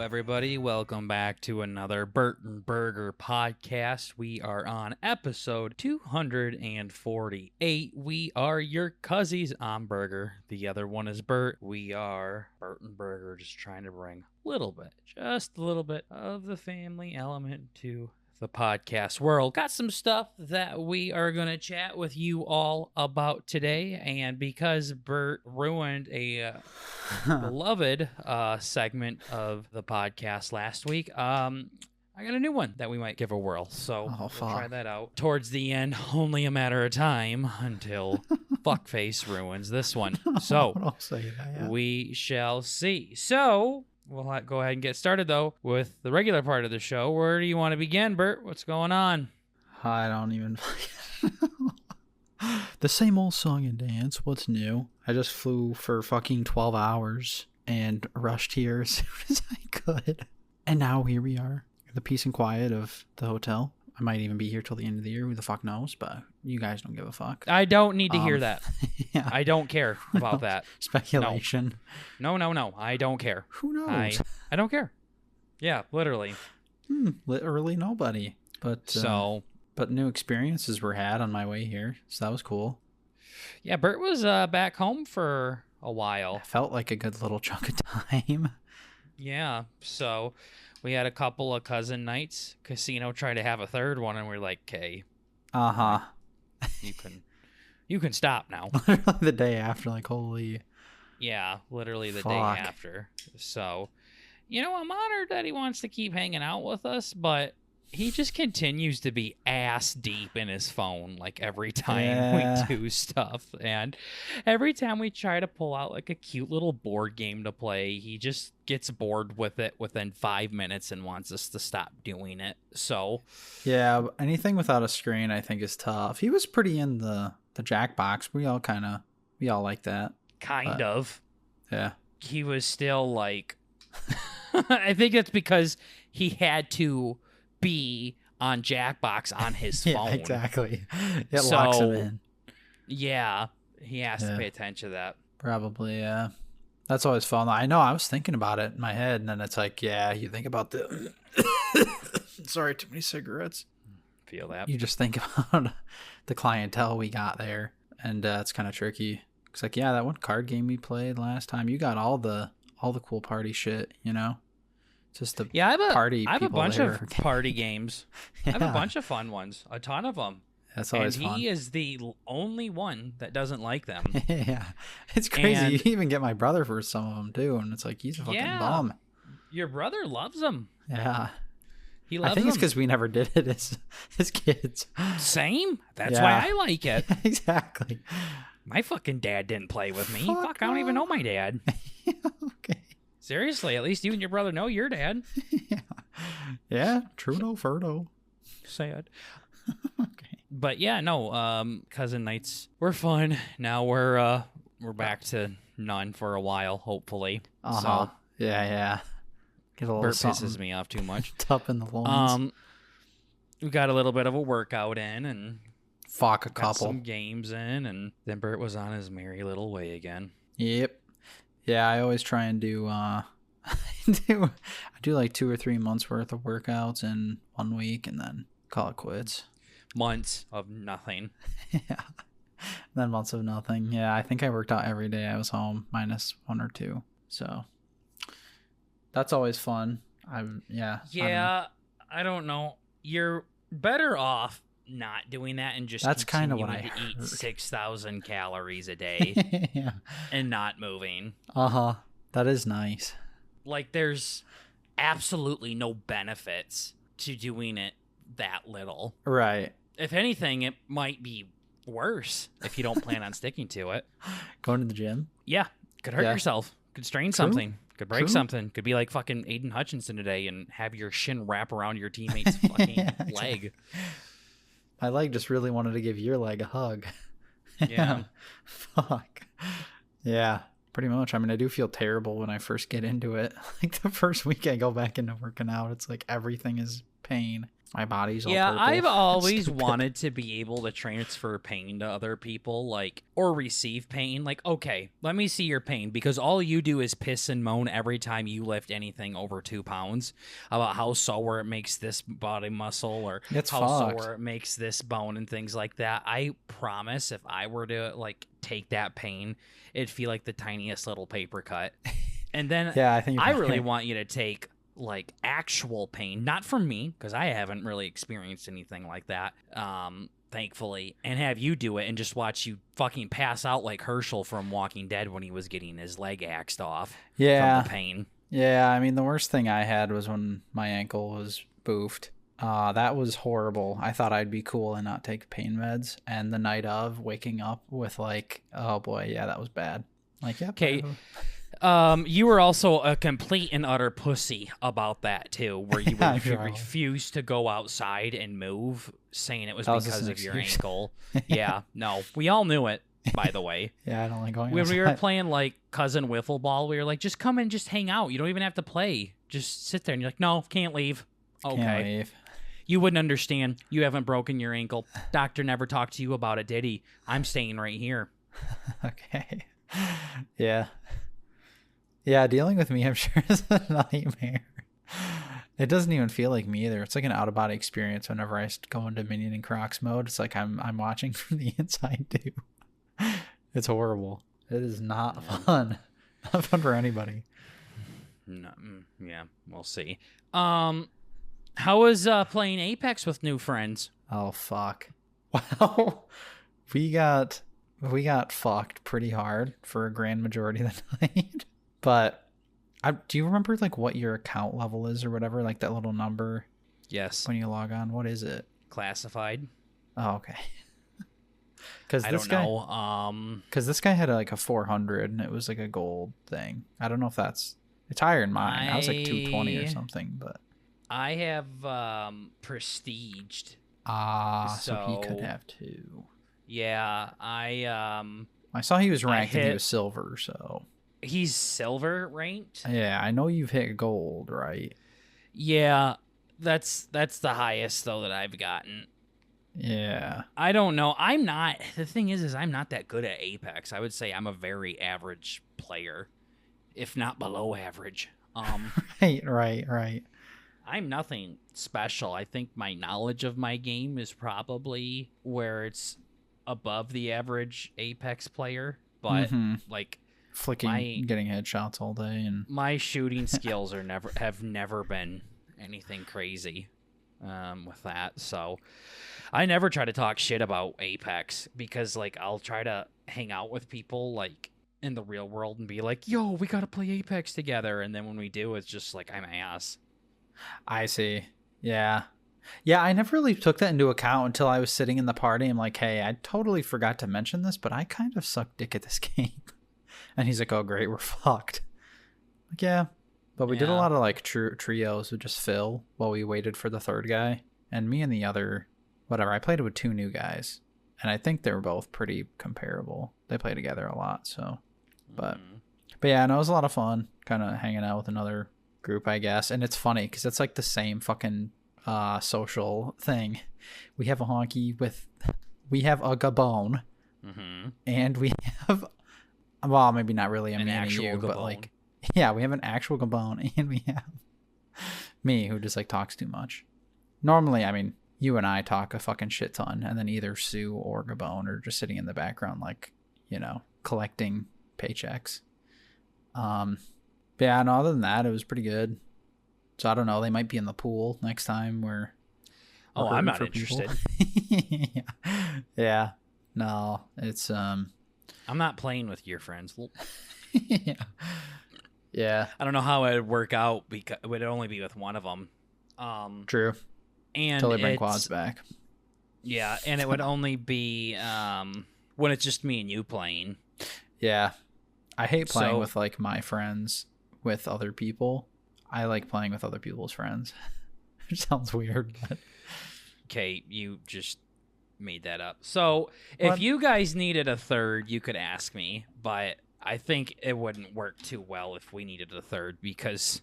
everybody. Welcome back to another Burton Burger podcast. We are on episode 248. We are your cuzzies. I'm Burger. The other one is Bert. We are Burton Burger, just trying to bring just a little bit of the family element to the podcast world. Got some stuff that we are going to chat with you all about today, and because Bert ruined a beloved segment of the podcast last week, I got a new one that we might give a whirl, so we'll try that out towards the end. Only a matter of time until fuckface ruins this one, so I'll say that, yeah. We shall see. So we'll go ahead and get started, though, with the regular part of the show. Where do you want to begin, Bert? What's going on? I don't even... The same old song and dance. What's new? I just flew for fucking 12 hours and rushed here as soon as I could. And now here we are. The peace and quiet of the hotel. I might even be here till the end of the year. Who the fuck knows? But you guys don't give a fuck. I don't need to hear that. Yeah. I don't care about that. Speculation. No. I don't care. Who knows? I don't care. Yeah, literally. Literally nobody. But new experiences were had on my way here, so that was cool. Yeah, Bert was back home for a while. It felt like a good little chunk of time. Yeah, so we had a couple of cousin nights. Casino tried to have a third one, and we're like, "Okay, you can stop now." Literally the day after, like, holy. Yeah, literally the Fuck. day after. So, I'm honored that he wants to keep hanging out with us, but he just continues to be ass deep in his phone, like, every time we do stuff. And every time we try to pull out, like, a cute little board game to play, he just gets bored with it within 5 minutes and wants us to stop doing it. So, yeah, anything without a screen, I think, is tough. He was pretty in the Jackbox. We all like that. Kind of. Yeah. He was still, like... I think it's because he had to be on Jackbox on his phone. Yeah, exactly. It locks him in. Yeah, he has to pay attention to that. Probably, yeah. That's always fun. I know, I was thinking about it in my head, and then it's like, yeah, you think about the... Sorry, too many cigarettes. Feel that. You just think about the clientele we got there, and it's kind of tricky. It's like, yeah, that one card game we played last time, you got all the cool party shit, Just the party. I have a bunch there. of party games. Yeah. I have a bunch of fun ones. A ton of them. That's always fun. And he is the only one that doesn't like them. Yeah. It's crazy. And you can even get my brother for some of them, too. And it's like, he's a fucking bum. Your brother loves them. Yeah. He loves I think them. it's because we never did it as kids. Same. That's why I like it. Exactly. My fucking dad didn't play with me. Fuck, I don't off. even know my dad. Okay. Seriously, at least you and your brother know your dad. Yeah. Trudeau, Ferdo. Sad. Okay. But yeah, no, cousin nights were fun. Now we're back to none for a while, hopefully. So Yeah. Get a little Bert something pisses me off too much. Up in the loins. We got a little bit of a workout in and Fuck a got couple. some games in, and then Bert was on his merry little way again. Yep. Yeah, I always try and do I do like 2 or 3 months worth of workouts in 1 week and then call it quits. Months of nothing. Yeah. Then months of nothing. Yeah, I think I worked out every day I was home, minus 1 or 2. So that's always fun. Yeah, I don't know. You're better off not doing that and just that's kind of what continuing I to eat heard. 6,000 calories a day Yeah. and not moving. That is nice. Like, there's absolutely no benefits to doing it that little. Right. If anything, it might be worse if you don't plan on sticking to it. Going to the gym? Yeah, could hurt yourself. Could strain something. Could break True. something. Could be like fucking Aiden Hutchinson today and have your shin wrap around your teammate's fucking leg. My leg just really wanted to give your leg a hug. Yeah. Fuck. Yeah, pretty much. I mean, I do feel terrible when I first get into it. Like the first week I go back into working out, it's like everything is pain. My body's all Yeah, purple. I've It's always stupid. wanted to be able to transfer pain to other people, like, or receive pain. Like, okay, let me see your pain, because all you do is piss and moan every time you lift anything over 2 pounds about how sore it makes this body muscle, or It's how fucked. sore it makes this bone and things like that. I promise if I were to, like, take that pain, it'd feel like the tiniest little paper cut. And then Yeah, I think you're I probably really right. want you to take like actual pain, not from me, because I haven't really experienced anything like that, thankfully, and have you do it and just watch you fucking pass out like Herschel from Walking Dead when he was getting his leg axed off from the Yeah. pain. Yeah, I mean, the worst thing I had was when my ankle was boofed. That was horrible. I thought I'd be cool and not take pain meds. And the night of waking up with like, oh boy, yeah, that was bad. Like, yep. Okay, you were also a complete and utter pussy about that too, where you Yeah, would sure I was. refuse to go outside and move, saying it was That was just because an of your excuse. ankle. Yeah, no, we all knew it, by the way. Yeah, I don't like going When we were outside. playing like cousin wiffle ball, we were like, just come and just hang out. You don't even have to play. Just sit there. And you're like, no, can't leave. Okay. Can't leave. You wouldn't understand. You haven't broken your ankle. Doctor never talked to you about it, did he? I'm staying right here. Okay. Yeah. Yeah, dealing with me, I'm sure, is a nightmare. It doesn't even feel like me either. It's like an out of body experience whenever I go into Minion and Crocs mode. It's like I'm watching from the inside too. It's horrible. It is not fun. Not fun for anybody. No, yeah, we'll see. How was playing Apex with new friends? Oh fuck. Well, we got fucked pretty hard for a grand majority of the night. But do you remember like what your account level is or whatever? Like that little number Yes, when you log on. What is it? classified. Oh, okay. Because I this don't guy, know. because this guy had like a 400 and it was like a gold thing. I don't know if it's higher than mine. I was like 220 or something, but I have prestiged. so he could So- have two. Yeah, I saw he was I ranked and he hit- was silver, so he's silver ranked. yeah, I know you've hit gold, right? Yeah, that's the highest though that I've gotten. Yeah. I don't know. I'm not. The thing is I'm not that good at Apex. I would say I'm a very average player, if not below average. Right. I'm nothing special. I think my knowledge of my game is probably where it's above the average Apex player, but Mhm. like Flicking, getting headshots all day, and my shooting skills have never been anything crazy with that. So I never try to talk shit about Apex, because like I'll try to hang out with people like in the real world and be like, yo, we gotta play Apex together, and then when we do, it's just like I'm ass. I see. Yeah. Yeah, I never really took that into account until I was sitting in the party. I'm like, hey, I totally forgot to mention this, but I kind of suck dick at this game. And he's like, oh, great, we're fucked. Like, yeah. But we did a Yeah. lot of like trios with just Phil while we waited for the third guy. And me and the other, whatever, I played with two new guys. And I think they were both pretty comparable. They play together a lot, so. But yeah, no, it was a lot of fun kind of hanging out with another group, I guess. And it's funny because it's like the same fucking social thing. We have a honky we have a Gabon, and we have, well, maybe not really a An me and a actual you, but Gabon. like, yeah, we have an actual Gabon, and we have me who just like talks too much. Normally, I mean, you and I talk a fucking shit ton, and then either Sue or Gabon are just sitting in the background, like, you know, collecting paychecks. But yeah, no, other than that, it was pretty good. So I don't know, they might be in the pool next time where Oh, we're I'm hurting not for people. interested. Yeah. No, it's I'm not playing with your friends. yeah. Yeah, I don't know how it would work out, because it would only be with one of them. true. And Till they bring it's- quads back. Yeah, and it would only be when it's just me and you playing. Yeah. I hate playing So- with like my friends with other people. I like playing with other people's friends. It sounds weird, but Okay, you just made that up. So What? if you guys needed a third, you could ask me, but I think it wouldn't work too well if we needed a third, because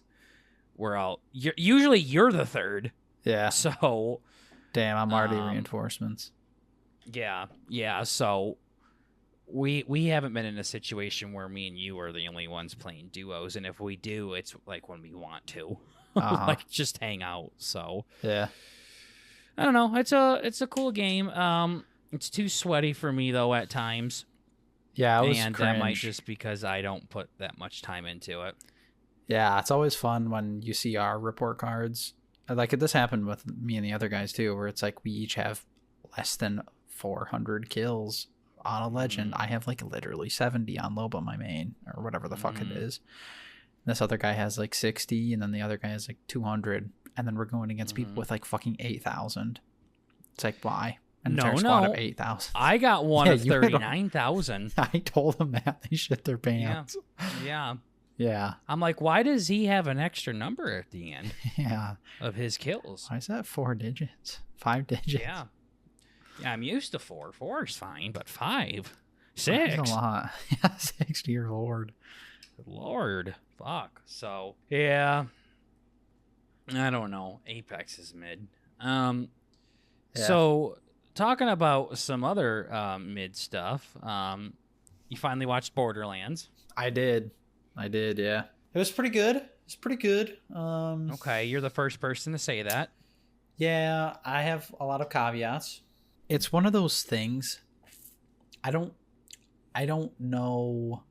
we're all usually you're the third, Yeah. So, Damn, I'm already reinforcements. yeah. So we haven't been in a situation where me and you are the only ones playing duos, and if we do, it's like when we want to, like just hang out. So yeah, I don't know. It's a cool game. It's too sweaty for me though at times. Yeah, it was and cringe. That might just because I don't put that much time into it. Yeah, it's always fun when you see our report cards. Like this happened with me and the other guys too, where it's like we each have less than 400 kills on a legend. I have like literally 70 on Loba, my main, or whatever the fuck it is. This other guy has like 60, and then the other guy has like 200, and then we're going against people with like fucking 8,000. It's like, why? An entire squad of 8,000. I got one of 39,000. I told them that. They shit their pants. Yeah. I'm like, why does he have an extra number at the end of his kills? Why is that 4 digits? 5 digits? Yeah, I'm used to 4. 4 is fine, but 5. 6. That's a lot. Yeah, 6, dear Lord. Lord. Fuck. So, yeah. I don't know. Apex is mid. So, talking about some other mid stuff, you finally watched Borderlands. I did, yeah. It was pretty good. Okay, you're the first person to say that. Yeah, I have a lot of caveats. It's one of those things. I don't know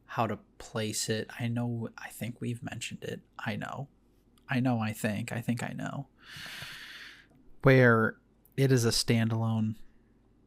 how to place it. I think we've mentioned it. I think I know. Where it is a standalone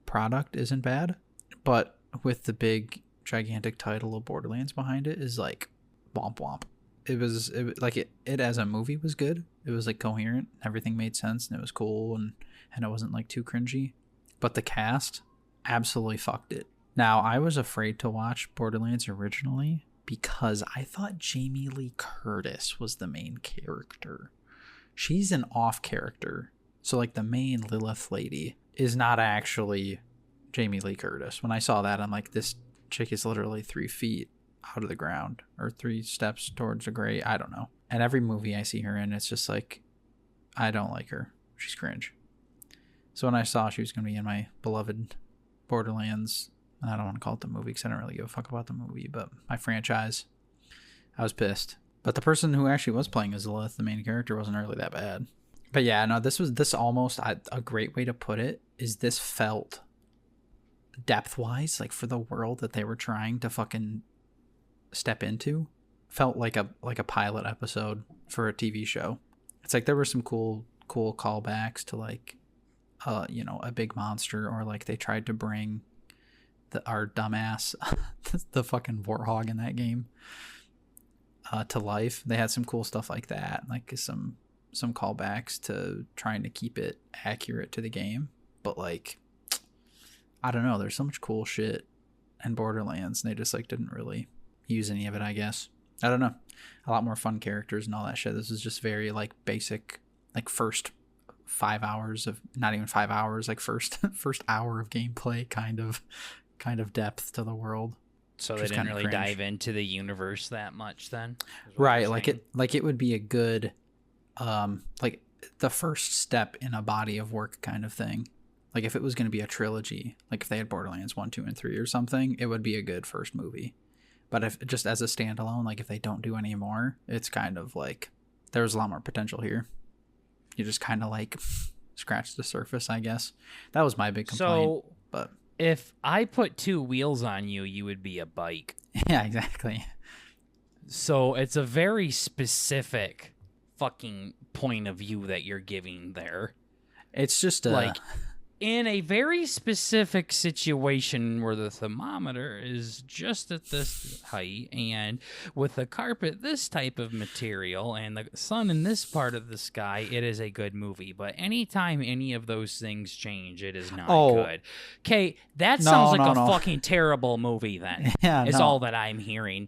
product isn't bad, but with the big gigantic title of Borderlands behind it is like womp womp. It as a movie was good. It was like coherent, everything made sense, and it was cool, and it wasn't like too cringy. But the cast absolutely fucked it. Now, I was afraid to watch Borderlands originally because I thought Jamie Lee Curtis was the main character. She's an off character. So like the main Lilith lady is not actually Jamie Lee Curtis. When I saw that, I'm like, this chick is literally 3 feet out of the ground or 3 steps towards the grave. I don't know. And every movie I see her in, it's just like, I don't like her. She's cringe. So when I saw she was going to be in my beloved Borderlands, and I don't want to call it the movie because I don't really give a fuck about the movie, but my franchise, I was pissed. But the person who actually was playing as Lilith, the main character, wasn't really that bad. But yeah, no, this almost, a great way to put it is this felt depth-wise, like for the world that they were trying to fucking step into, felt like a pilot episode for a TV show. It's like there were some cool callbacks to like, a big monster, or like they tried to bring our dumbass, the fucking warthog in that game, to life. They had some cool stuff like that, like some callbacks to trying to keep it accurate to the game. But like, I don't know, there's so much cool shit in Borderlands, and they just like didn't really use any of it, I guess. I don't know. A lot more fun characters and all that shit. This is just very like basic, like first 5 hours of, not even 5 hours, like first hour of gameplay kind of depth to the world. So they didn't really dive into the universe that much then? Right, like it would be a good like the first step in a body of work kind of thing. Like if it was going to be a trilogy, like if they had Borderlands 1, 2, and 3 or something, it would be a good first movie. But if just as a standalone, like if they don't do any more, it's kind of like there's a lot more potential here. You just kind of like scratch the surface, I guess. That was my big complaint. But if I put 2 wheels on you, you would be a bike. Yeah, exactly. So it's a very specific fucking point of view that you're giving there. It's just like in a very specific situation where the thermometer is just at this height, and with the carpet this type of material and the sun in this part of the sky, it is a good movie. But anytime any of those things change, it is not good. Okay, that sounds like a fucking terrible movie then. Yeah, is all that I'm hearing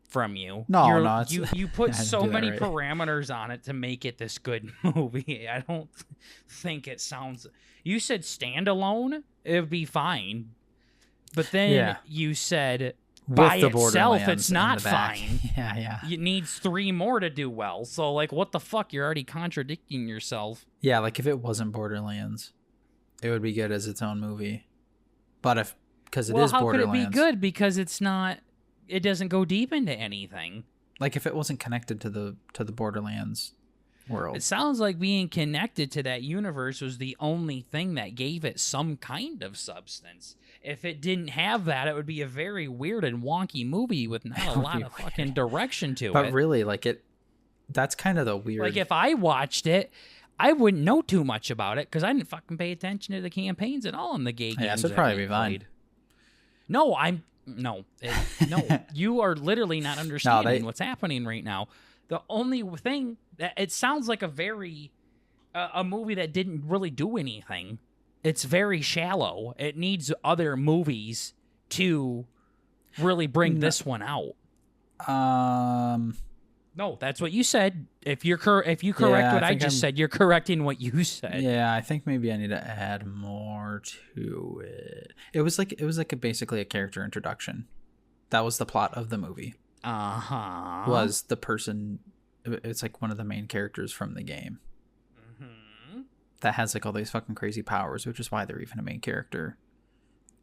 from you. You put so many parameters on it to make it this good movie. I don't think it sounds... You said standalone, it would be fine. But then you said by the itself, Borderlands it's in not the back. fine. Yeah. It needs 3 more to do well. So, like, what the fuck? You're already contradicting yourself. Yeah, like if it wasn't Borderlands, it would be good as its own movie. But because it is how Borderlands. could it be good? Because it's not. It doesn't go deep into anything. Like if it wasn't connected to the Borderlands world. It sounds like being connected to that universe was the only thing that gave it some kind of substance. If it didn't have that, it would be a very weird and wonky movie with not a lot of fucking direction to it. But really, like that's kind of the weird. Like if I watched it, I wouldn't know too much about it because I didn't fucking pay attention to the campaigns at all in the gay games. Yeah, so it'd probably be fine. No, no. You are literally not understanding what's happening right now. The only thing that it sounds like a movie that didn't really do anything. It's very shallow. It needs other movies to really bring this one out. No, that's what you said. If you correct what I just said, you're correcting what you said. Yeah, I think maybe I need to add more to it. It was basically a character introduction. That was the plot of the movie. Was the person? It's like one of the main characters from the game. That has like all these fucking crazy powers, which is why they're even a main character.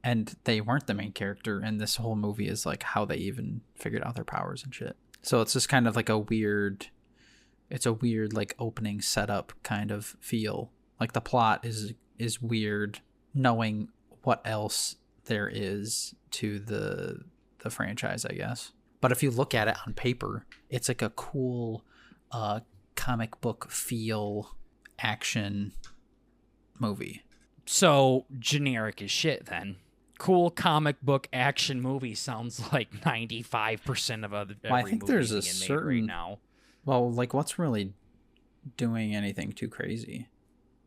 And they weren't the main character, and this whole movie is like how they even figured out their powers and shit. So it's just kind of like a weird like opening setup kind of feel. Like the plot is weird, knowing what else there is to the franchise, I guess. But if you look at it on paper, it's like a cool comic book feel action movie. So generic as shit then. Cool comic book action movie sounds like 95% of every I think movie there's a being made certain right now. Well, like what's really doing anything too crazy?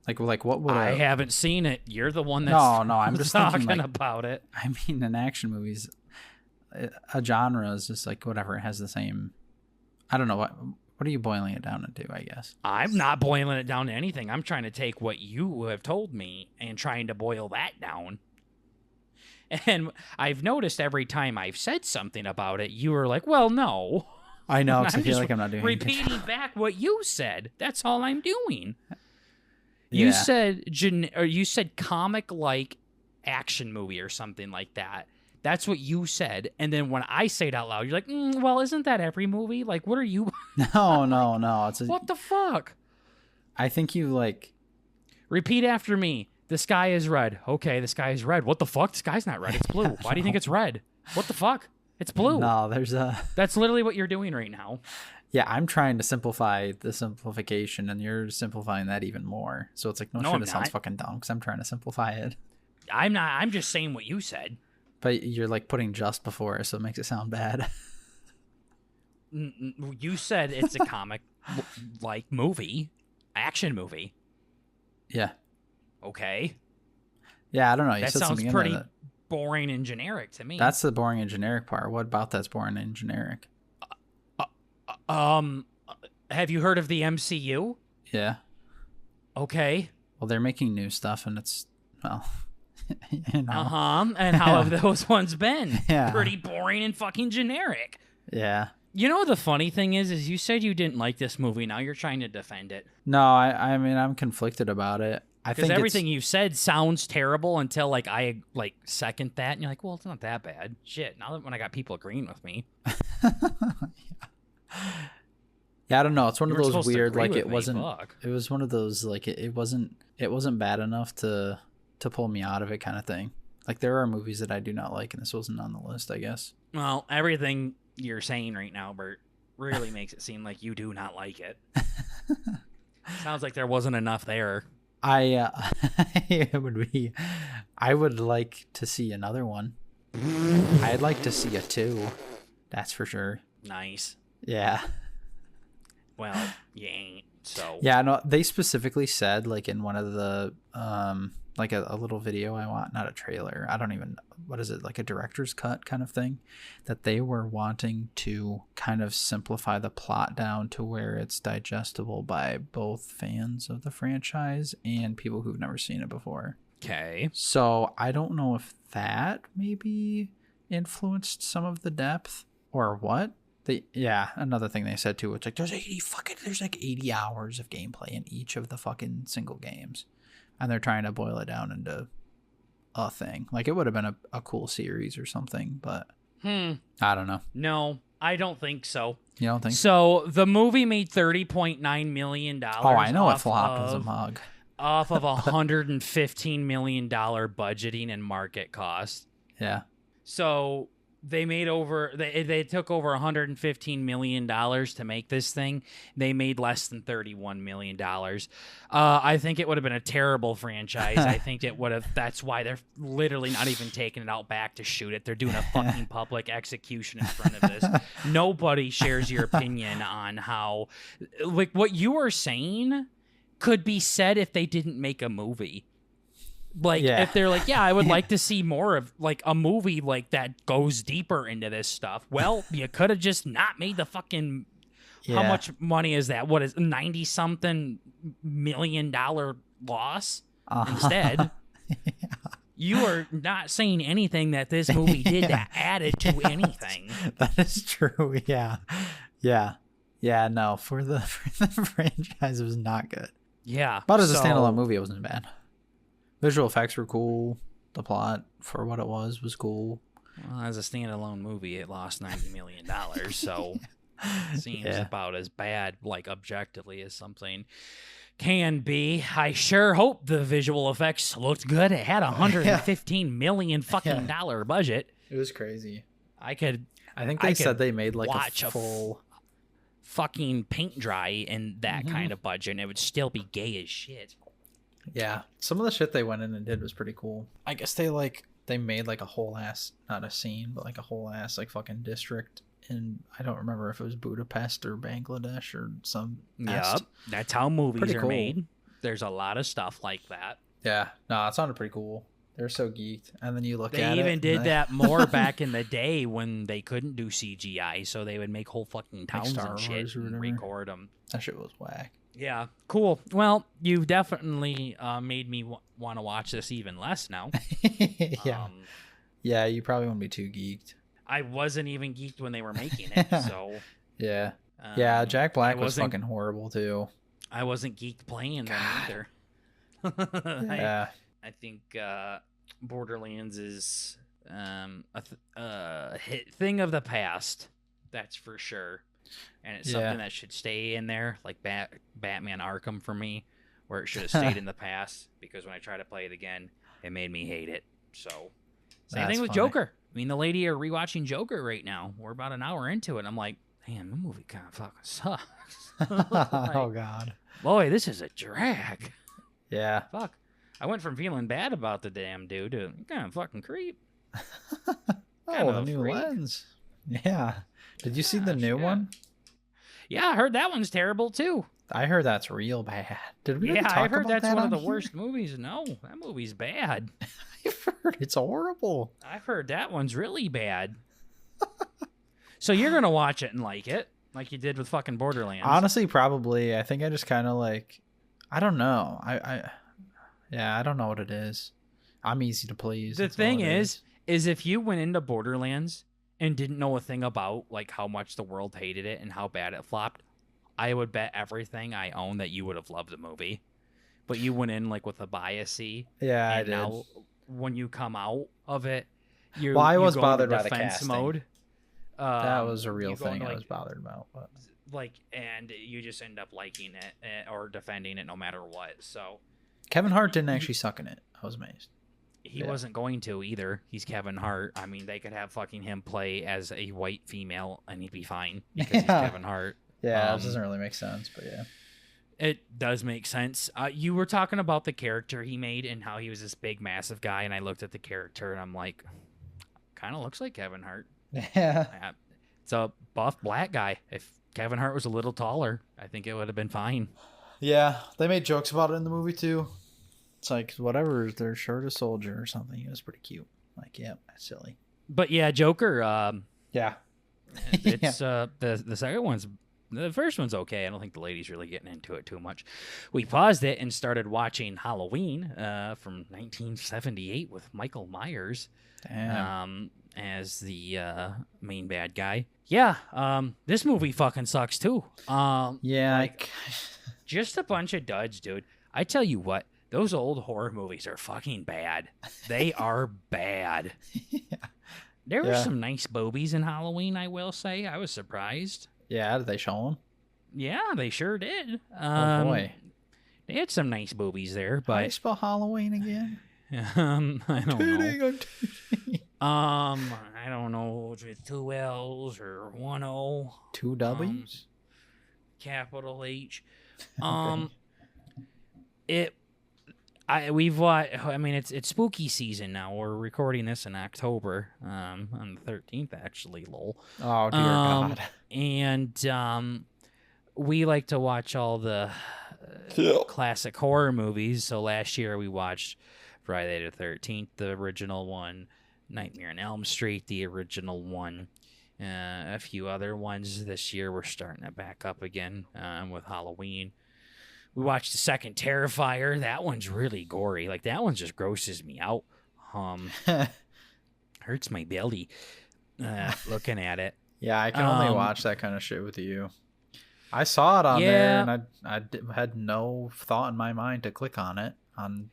Like what would I haven't seen it. You're the one that's no, I'm just talking thinking, like, about it. I mean, in action movies, a genre is just like whatever. It has the same. I don't know what are you boiling it down into, I guess. I'm not boiling it down to anything. I'm trying to take what you have told me and trying to boil that down. And I've noticed every time I've said something about it, you were like, well, no. I know, because I feel like I'm not doing repeating back what you said. That's all I'm doing. Yeah. You said comic-like action movie or something like that. That's what you said. And then when I say it out loud, you're like, well, isn't that every movie? Like, what are you... No. What the fuck? I think you, like... Repeat after me. The sky is red. Okay, the sky is red. What the fuck? The sky's not red. It's blue. Why do you think it's red? What the fuck? It's blue. No, there's a... That's literally what you're doing right now. Yeah, I'm trying to simplify the simplification, and you're simplifying that even more. So it's like, no shit, it sounds fucking dumb, because I'm trying to simplify it. I'm not. I'm just saying what you said. But you're like putting just before, so it makes it sound bad. You said it's a comic like movie, action movie. Yeah. Okay. Yeah, I don't know. You that said sounds something pretty boring and generic to me. That's the boring and generic part. What about that's boring and generic? Have you heard of the MCU? Yeah. Okay. Well, they're making new stuff, and it's, well, you know. And how have those ones been? Yeah. Pretty boring and fucking generic. Yeah. You know what the funny thing is you said you didn't like this movie. Now you're trying to defend it. No, I mean, I'm conflicted about it. Because everything you said sounds terrible until like I like second that, and you're like, well, it's not that bad. Shit. Now that when I got people agreeing with me. Yeah, I don't know. It's one of those weird, like it wasn't. Fuck. It was one of those like it wasn't bad enough to pull me out of it kind of thing. Like there are movies that I do not like, and this wasn't on the list, I guess. Well, everything you're saying right now, Bert, really makes it seem like you do not like it. Sounds like there wasn't enough there. I would like to see another one. I'd like to see a 2. That's for sure. Nice. Yeah. Well, you ain't, so. Yeah, no, they specifically said, like, in one of the, like, a little video I want, not a trailer, I don't even, what is it, like a director's cut kind of thing, that they were wanting to kind of simplify the plot down to where it's digestible by both fans of the franchise and people who've never seen it before. Okay. So I don't know if that maybe influenced some of the depth, or what? Another thing they said too, it's like there's like 80 hours of gameplay in each of the fucking single games, and they're trying to boil it down into a thing. Like, it would have been a cool series or something, but I don't know. No, I don't think so. You don't think so? The movie made $30.9 million. Oh, I know it flopped as a mug. Off of $115 million budgeting and market cost. Yeah. So they made they took over $115 million to make this thing. They made less than $31 million. I think it would have been a terrible franchise. I think it would have. That's why they're literally not even taking it out back to shoot it. They're doing a fucking public execution in front of this. Nobody shares your opinion on how, like, what you are saying could be said if they didn't make a movie. Like, if they're like, I would like to see more of, like, a movie, like, that goes deeper into this stuff. Well, you could have just not made the fucking... How much money is that? What is 90-something million dollar loss? Instead, you are not saying anything that this movie did that added to anything. That is true, yeah. No, for the franchise, it was not good. Yeah. But as a standalone movie, it wasn't bad. Visual effects were cool. The plot, for what it was cool. Well, as a standalone movie, it lost $90 million, so it seems about as bad, like, objectively, as something can be. I sure hope the visual effects looked good. It had $115 million fucking dollar budget. It was crazy. I think they said they made, like, watch a full... fucking paint dry in that kind of budget, and it would still be gay as shit. Yeah, some of the shit they went in and did was pretty cool. I guess they made like a whole ass, not a scene, but like a whole ass like fucking district in, I don't remember if it was Budapest or Bangladesh or some. Yep, that's how movies are made. There's a lot of stuff like that. Yeah, no, it sounded pretty cool. They're so geeked, and then you look at it. They even did that more back in the day when they couldn't do CGI, so they would make whole fucking towns and shit and record them. That shit was whack. Yeah, cool. Well, you definitely made me want to watch this even less now. Yeah, you probably wouldn't be too geeked. I wasn't even geeked when they were making it, so... Yeah. Jack Black was fucking horrible, too. I wasn't geeked playing them either. Yeah. I think Borderlands is a thing of the past, that's for sure. And it's something that should stay in there, like Batman Arkham for me, where it should have stayed in the past, because when I try to play it again, it made me hate it. So, same thing with Joker. I mean, the lady are rewatching Joker right now. We're about an hour into it. I'm like, man, the movie kind of fucking sucks. Like, oh, God. Boy, this is a drag. Yeah. Fuck. I went from feeling bad about the damn dude to kind of fucking creep. The new lens. Yeah. Did you see the new one? Yeah, I heard that one's terrible too. I heard that's real bad. Did we talk I heard about that's that one of the here? worst movies. No, that movie's bad. I've heard it's horrible. I've heard that one's really bad. So you're gonna watch it and like it, like you did with fucking Borderlands. Honestly, probably. I think I just kind of like, I don't know. I don't know what it is. I'm easy to please. The thing is if you went into Borderlands and didn't know a thing about like how much the world hated it and how bad it flopped, I would bet everything I own that you would have loved the movie. But you went in like with a bias-y. Yeah, I did. Now, when you come out of it, I was go bothered into by the defense casting. mode. That was a real thing I was bothered about. But. Like, and you just end up liking it or defending it no matter what. So Kevin Hart didn't actually suck in it. I was amazed. He wasn't going to either. He's Kevin Hart. I mean, they could have fucking him play as a white female and he'd be fine because he's Kevin Hart. Yeah, it doesn't really make sense, but yeah. It does make sense. You were talking about the character he made and how he was this big, massive guy, and I looked at the character and I'm like, kind of looks like Kevin Hart. Yeah. It's a buff black guy. If Kevin Hart was a little taller, I think it would have been fine. Yeah, they made jokes about it in the movie too. It's like, whatever, they're short a soldier or something. It was pretty cute. Like, yeah, that's silly. But yeah, Joker, yeah. It's the second one's, the first one's okay. I don't think the lady's really getting into it too much. We paused it and started watching Halloween from 1978 with Michael Myers. Damn. as the main bad guy. Yeah, this movie fucking sucks too. Yeah. Like, just a bunch of duds, dude. I tell you what, those old horror movies are fucking bad. They are bad. Yeah. There were some nice boobies in Halloween, I will say. I was surprised. Yeah, did they show them? Yeah, they sure did. Oh boy. They had some nice boobies there, but How do you spell Halloween again? I don't know. Titty. I don't know if it's 2 L's or 1 O. 2 W's? Capital H. Okay. We've watched. I mean, it's spooky season now. We're recording this in October, on the 13th, actually. Lol. Oh dear God. And we like to watch all the classic horror movies. So last year we watched Friday the 13th, the original one, Nightmare on Elm Street, the original one, a few other ones. This year we're starting it back up again with Halloween. We watched the second Terrifier. That one's really gory. Like, that one just grosses me out. Hurts my belly looking at it. Yeah, I can only watch that kind of shit with you. I saw it on there, and I had no thought in my mind to click on it on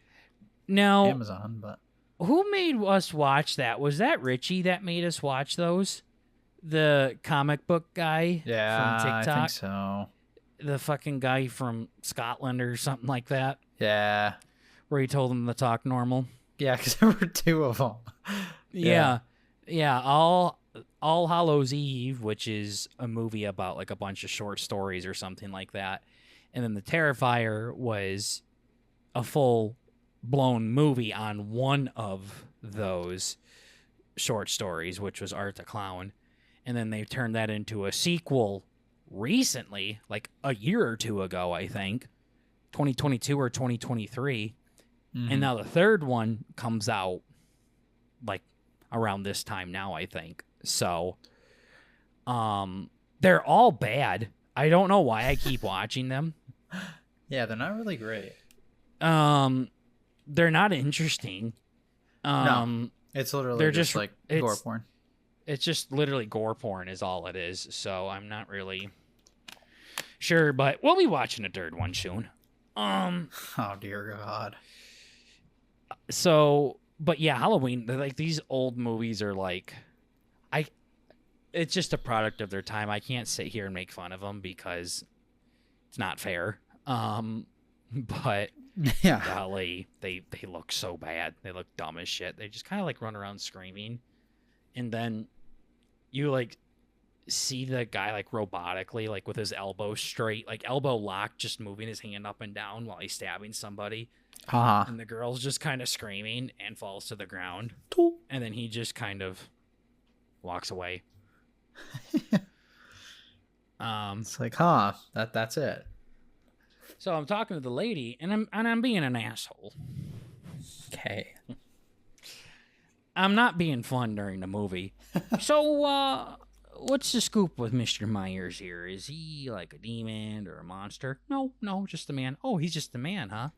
Amazon. But who made us watch that? Was that Richie that made us watch those? The comic book guy from TikTok? I think so. The fucking guy from Scotland or something like that. Yeah. Where he told them to talk normal. Yeah, because there were 2 of them. Yeah. All Hallows Eve, which is a movie about like a bunch of short stories or something like that. And then the Terrifier was a full-blown movie on one of those short stories, which was Art the Clown. And then they turned that into a sequel recently, like a year or 2 ago, I think, 2022 or 2023. And now the third one comes out like around this time now, I think. So they're all bad. I don't know why I keep watching them. Yeah, they're not really great. They're not interesting. No, it's literally they're just like gore porn. It's just literally gore porn is all it is. So I'm not really sure, but we'll be watching a third one soon. Oh dear God. So, but yeah, Halloween, like these old movies are like, it's just a product of their time. I can't sit here and make fun of them because it's not fair. But yeah, golly, they look so bad. They look dumb as shit. They just kind of like run around screaming, and then you like see the guy like robotically, like with his elbow straight, like elbow locked, just moving his hand up and down while he's stabbing somebody. And the girl's just kind of screaming and falls to the ground. And then he just kind of walks away. It's like, that's it. So I'm talking to the lady, and I'm being an asshole. Okay. I'm not being fun during the movie. So, what's the scoop with Mr. Myers here? Is he like a demon or a monster? No, just a man. Oh, he's just a man, huh?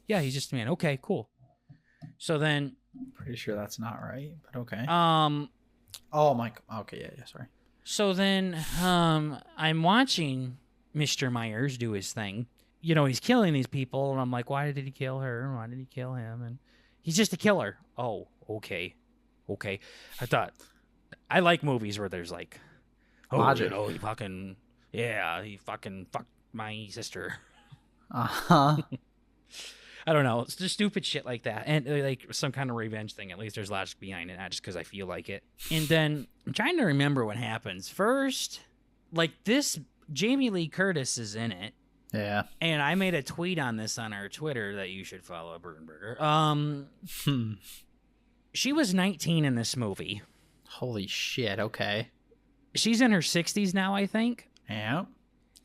Yeah, he's just a man. Okay, cool. So then... Pretty sure that's not right, but okay. Oh, my... Okay, yeah, sorry. So then, I'm watching Mr. Myers do his thing. You know, he's killing these people, and I'm like, why did he kill her? Why did he kill him? And he's just a killer. Oh, okay. I thought... I like movies where there's like... Oh, logic. You know, he fucking fucked my sister. Uh-huh. I don't know. It's just stupid shit like that. And like some kind of revenge thing. At least there's logic behind it, not just because I feel like it. And then I'm trying to remember what happens. First, like this, Jamie Lee Curtis is in it. Yeah. And I made a tweet on this on our Twitter that you should follow, Burger. She was 19 in this movie. Holy shit, okay. She's in her 60s now, I think. Yeah.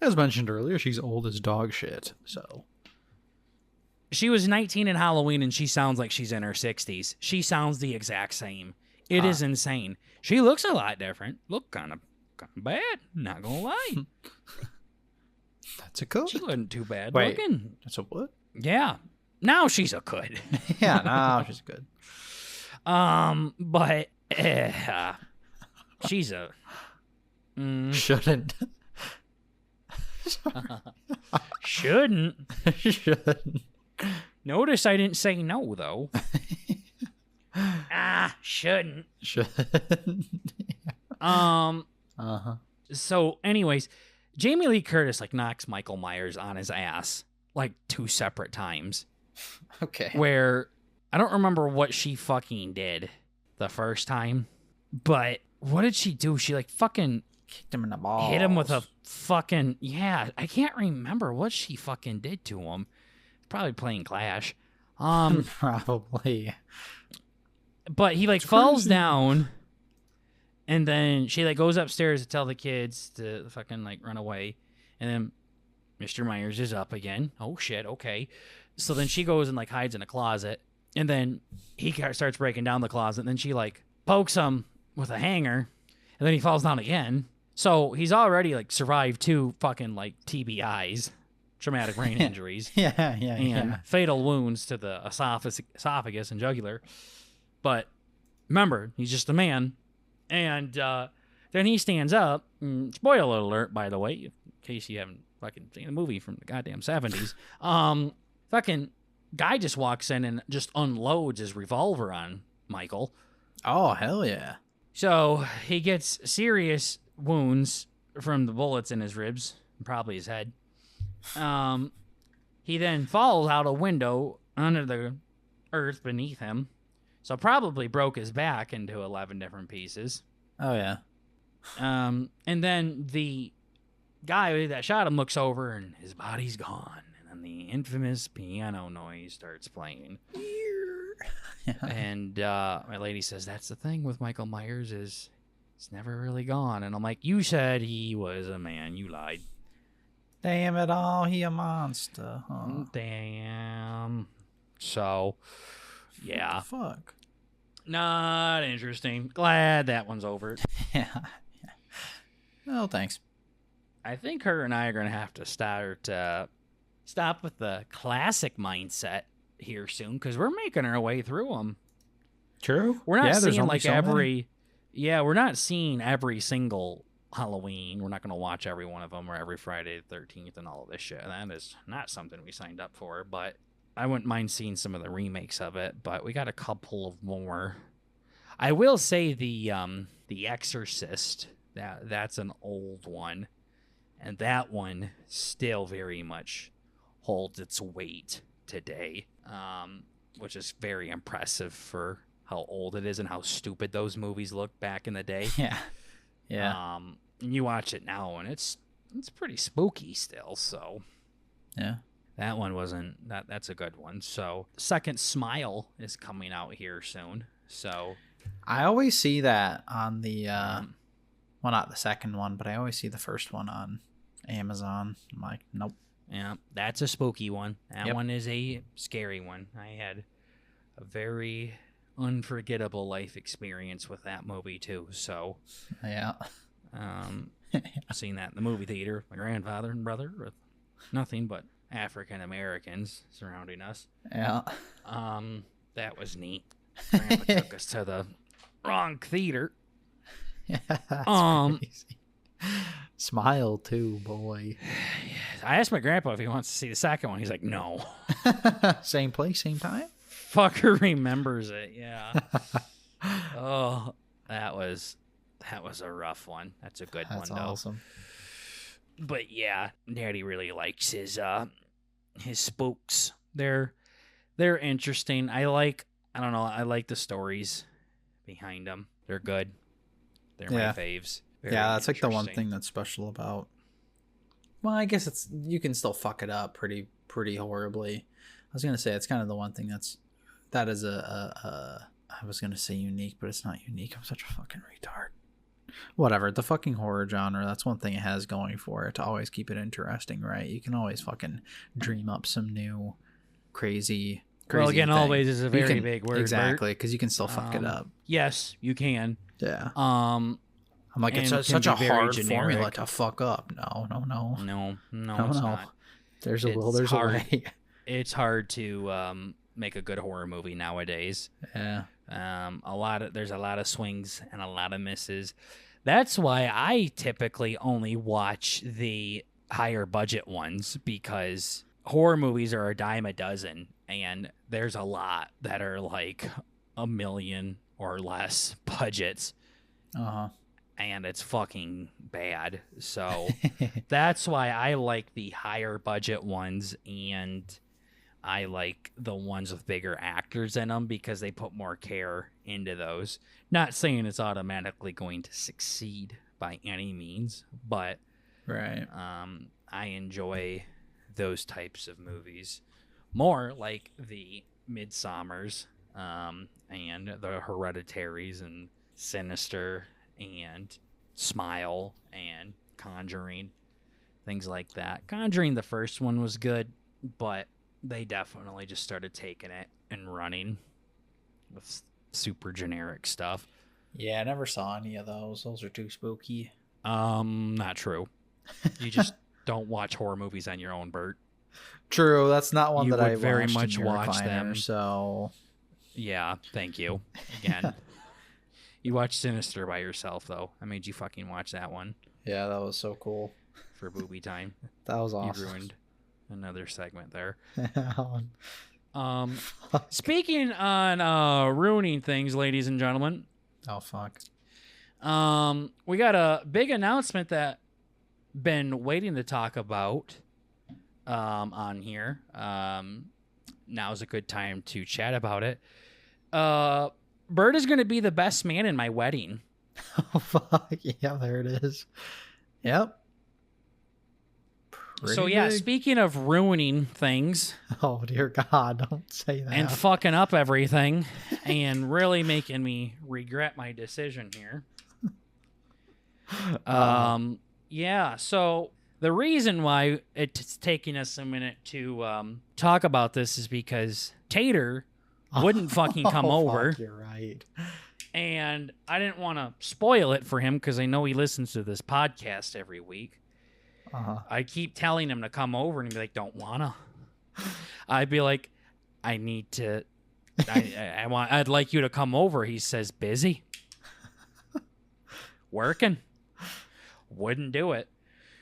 As mentioned earlier, she's old as dog shit, so... She was 19 in Halloween, and she sounds like she's in her 60s. She sounds the exact same. It is insane. She looks a lot different. Look kind of bad, not gonna lie. That's a good. She wasn't too bad Wait, looking. That's a what? Yeah. Now she's a good. Yeah, now she's good. But She's a. Shouldn't. Shouldn't. Shouldn't. Notice I didn't say no, though. Shouldn't. Shouldn't. Uh-huh. So, anyways, Jamie Lee Curtis, like, knocks Michael Myers on his ass, like, 2 separate times. Okay. Where I don't remember what she fucking did the first time, but what did she do? She, like, fucking kicked him in the balls. hit him with a fucking... Yeah, I can't remember what she fucking did to him. Probably playing Clash. Probably. But he, like, falls down, and then she, like, goes upstairs to tell the kids to fucking, like, run away. And then Mr. Myers is up again. Oh, shit, okay. So then she goes and, like, hides in a closet. And then he starts breaking down the closet. And then she, like, pokes him with a hanger. And then he falls down again. So he's already, like, survived 2 fucking, like, TBIs, traumatic brain injuries. And fatal wounds to the esophagus and jugular. But remember, he's just a man. And then he stands up. Spoiler alert, by the way, in case you haven't fucking seen the movie from the goddamn 70s. Fucking guy just walks in and just unloads his revolver on Michael. Oh, hell yeah. So he gets serious wounds from the bullets in his ribs, probably his head. He then falls out a window under the earth beneath him. So probably broke his back into 11 different pieces. Oh, yeah. And then the guy that shot him looks over and his body's gone. And the infamous piano noise starts playing. Yeah. And my lady says, that's the thing with Michael Myers is it's never really gone. And I'm like, you said he was a man. You lied. Damn it all, he a monster. Huh? Damn. So, yeah. Fuck. Not interesting. Glad that one's over. Yeah. Well, thanks. I think her and I are going to have to stop with the classic mindset here soon because we're making our way through them. True. We're not seeing like so every... Yeah, we're not seeing every single Halloween. We're not going to watch every one of them or every Friday the 13th and all of this shit. That is not something we signed up for, but I wouldn't mind seeing some of the remakes of it, but we got a couple of more. I will say the Exorcist, that's an old one, and that one still very much holds its weight today, which is very impressive for how old it is and how stupid those movies looked back in the day. Yeah. Yeah. And you watch it now and it's pretty spooky still, so yeah. That one wasn't that's a good one. So Second Smile is coming out here soon. So I always see that on the well, not the second one, but I always see the first one on Amazon. I'm like, nope. Yeah, that's a spooky one. That Yep. one is a scary one. I had a very unforgettable life experience with that movie too. So Yeah. Seen that in the movie theater with my grandfather and brother with nothing but African Americans surrounding us. Yeah. That was neat. Grandpa took us to the wrong theater. Yeah. That's crazy. Smile too, boy. I asked my grandpa if he wants to see the second one. He's like, no. Same place, same time? Fucker remembers it, yeah. Oh, that was a rough one. That's a good one, though. That's awesome. But yeah, Daddy really likes his spooks. They're interesting. I like the stories behind them. They're good. They're my faves. Very that's like the one interesting. thing that's special about. Well, I guess you can still fuck it up pretty horribly. I was gonna say it's kind of the one thing that is I was gonna say unique, but it's not unique. I'm such a fucking retard. Whatever, the fucking horror genre, that's one thing it has going for it, to always keep it interesting, right? You can always fucking dream up some new crazy well, again, thing. always is a very big word. Exactly, because you can still fuck it up. Yes, you can. Yeah. I'm like, it's such a hard formula to fuck up. No, it's not. There's a will, there's a way. It's hard to make a good horror movie nowadays. Yeah. There's a lot of swings and a lot of misses. That's why I typically only watch the higher budget ones, because horror movies are a dime a dozen, and there's a lot that are like $1 million or less budgets. And it's fucking bad. So that's why I like the higher budget ones, and I like the ones with bigger actors in them because they put more care into those. Not saying it's automatically going to succeed by any means, but Right. I enjoy those types of movies more, like the Midsommars, and the Hereditaries and Sinister and Smile and Conjuring, things like that. Conjuring, the first one, was good, but they definitely just started taking it and running with super generic stuff. Yeah, I never saw any of those. Those are too spooky. Not true. You just don't watch horror movies on your own, Bert. True, that's not one You that would I very watched much in your watch recliner, them. So Yeah, thank you. Again. You watched Sinister by yourself, though. I made you fucking watch that one yeah, that was so cool. for booby time. That was awesome. You ruined another segment there. Oh, Speaking on ruining things, ladies and gentlemen, fuck. we got a big announcement that been waiting to talk about on here. Now's a good time to chat about it. Bert is going to be the best man in my wedding. Oh, fuck. Yeah, there it is. Yep. So Pretty yeah, big. speaking of ruining things Oh, dear God, don't say that. and fucking up everything and really making me regret my decision here. Yeah, so the reason why it's taking us a minute to talk about this is because Tater wouldn't fucking come over. Fuck, you're right. And I didn't want to spoil it for him because I know he listens to this podcast every week. I keep telling him to come over and he'd be like, don't wanna. I'd be like, I need to, I'd like you to come over. He says, busy. Working. Wouldn't do it.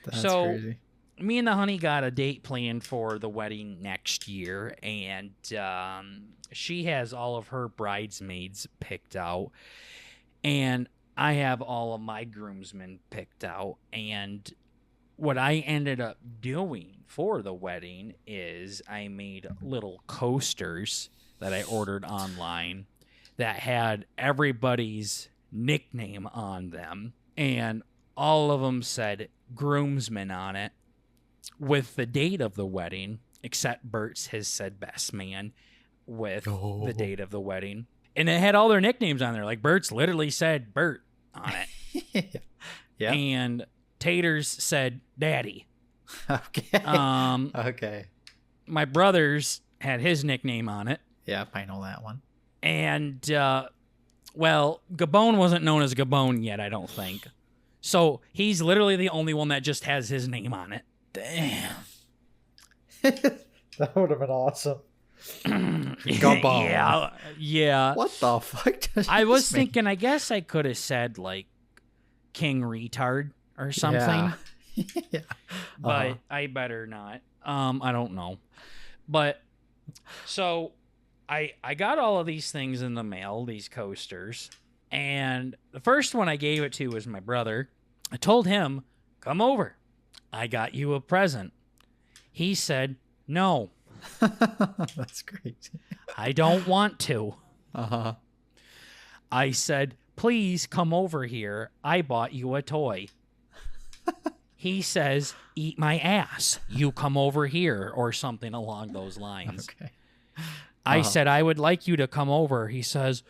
That's So, crazy. me and the honey got a date planned for the wedding next year, and she has all of her bridesmaids picked out, and I have all of my groomsmen picked out. And what I ended up doing for the wedding is I made little coasters that I ordered online that had everybody's nickname on them, and all of them said groomsmen on it with the date of the wedding, except Bert's has said best man with the date of the wedding. And it had all their nicknames on there. Like Bert's literally said Bert on it. Yeah. And Tater's said daddy. Okay. Okay. My brother's had his nickname on it. Yeah, I know that one. And, well, Gabon wasn't known as Gabon yet, I don't think. So he's literally the only one that just has his name on it. Damn. That would have been awesome. Gabon. Yeah. Yeah. What the fuck does I was this mean? thinking, I guess I could have said, like, King Retard or something. Yeah. But I better not. I don't know. But, so, I got all of these things in the mail, these coasters. And the first one I gave it to was my brother. I told him, come over. I got you a present. He said, no, That's crazy. I don't want to. Uh-huh. I said, please come over here. I bought you a toy. He says, eat my ass. You come over here, or something along those lines. Okay. I said, I would like you to come over. He says,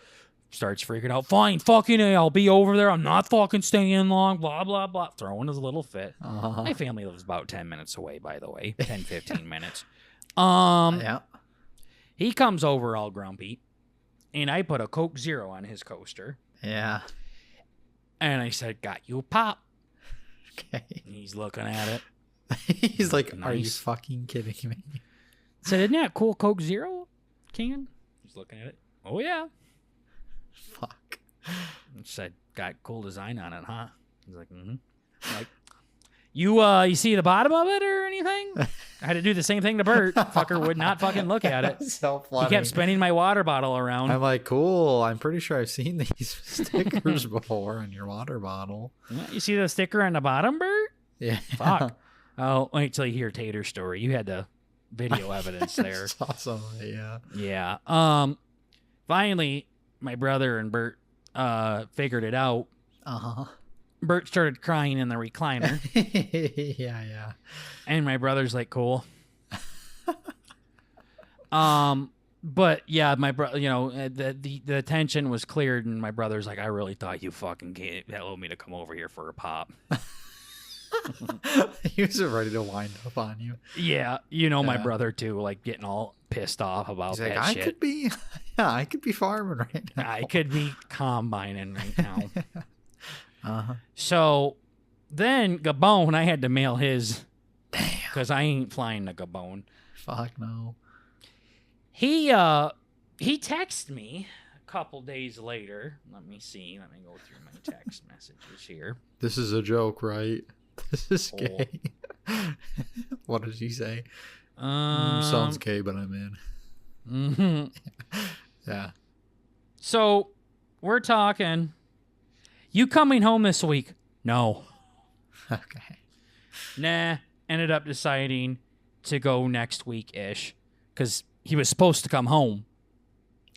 starts freaking out. Fine, fucking A, I'll be over there. I'm not fucking staying long, blah, blah, blah. Throwing his little fit. My family lives about 10 minutes away, by the way. 10, 15 minutes. Yeah. He comes over all grumpy, and I put a Coke Zero on his coaster. Yeah. And I said, got you a pop. Okay. And he's looking at it. He's like, are you Nice. fucking kidding me? Said, isn't that a cool Coke Zero can? He's looking at it. Oh, yeah. Fuck. Said, got cool design on it, huh? He's like, like, you see the bottom of it or anything? I had to do the same thing to Bert. Fucker would not fucking look at it. So funny. He kept spinning my water bottle around. I'm like, cool. I'm pretty sure I've seen these stickers before on your water bottle. You see the sticker on the bottom, Bert? Yeah. Fuck. Oh, wait till you hear Tater's story. You had the video evidence there. That's awesome. Yeah. Yeah. Finally, my brother and Bert figured it out. Uh-huh. Bert started crying in the recliner. Yeah. And my brother's like, cool. But yeah, my brother, the tension was cleared, and my brother's like, I really thought you fucking told me to come over here for a pop. He was ready to wind up on you. Yeah, my brother too, like getting all pissed off about He's like, that shit. I could be farming right now. I could be combining right now. Uh-huh. So then Gabon, I had to mail his. Damn. Because I ain't flying to Gabon. Fuck no. He texted me a couple days later. Let me see. Let me go through my text messages here. This is a joke, right? This is gay. What did he say? Sounds gay, but I'm in. Mm-hmm. Yeah. So we're talking. You coming home this week? No. Okay. Nah. Ended up deciding to go next week-ish. Because he was supposed to come home.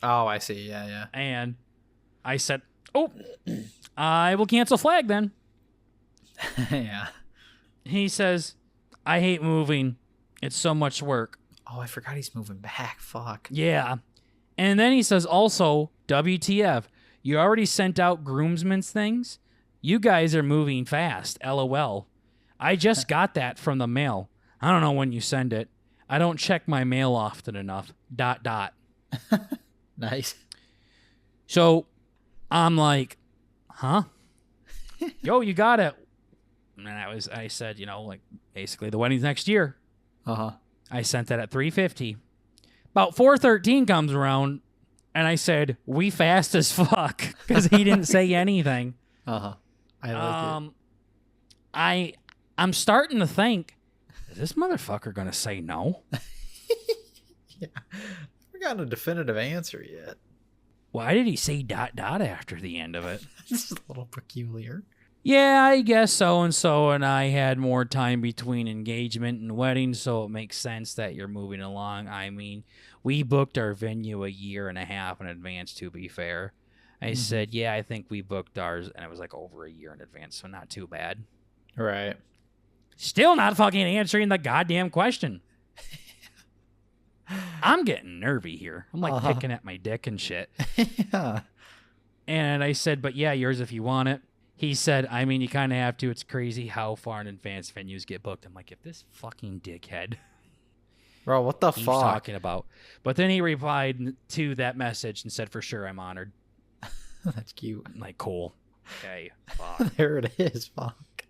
Oh, I see. Yeah. And I said, I will cancel flag then. Yeah. He says, I hate moving. It's so much work. Oh, I forgot he's moving back. Fuck. Yeah. And then he says also, WTF, you already sent out groomsmen's things? You guys are moving fast. LOL. I just got that from the mail. I don't know when you send it. I don't check my mail often enough. ... Nice. So I'm like, huh? Yo, you got it. And I said, like basically the wedding's next year. Uh-huh. I sent that at 3:50. About 4:13 comes around, and I said, we fast as fuck, because he didn't say anything. Uh-huh. I like it. I'm starting to think, is this motherfucker going to say no? Yeah. We got a definitive answer yet. Why did he say ... after the end of it? It's a little peculiar. Yeah, I guess so and I had more time between engagement and wedding, so it makes sense that you're moving along. I mean, we booked our venue a year and a half in advance, to be fair. I said, yeah, I think we booked ours, and it was like over a year in advance, so not too bad. Right. Still not fucking answering the goddamn question. I'm getting nervy here. I'm like picking at my dick and shit. Yeah. And I said, but yeah, yours if you want it. He said, I mean, you kind of have to. It's crazy how far in advance venues get booked. I'm like, if this fucking dickhead Bro, what the he's fuck? talking about. But then he replied to that message and said, for sure, I'm honored. That's cute. I'm like, cool. Okay, fuck. There it is. Fuck.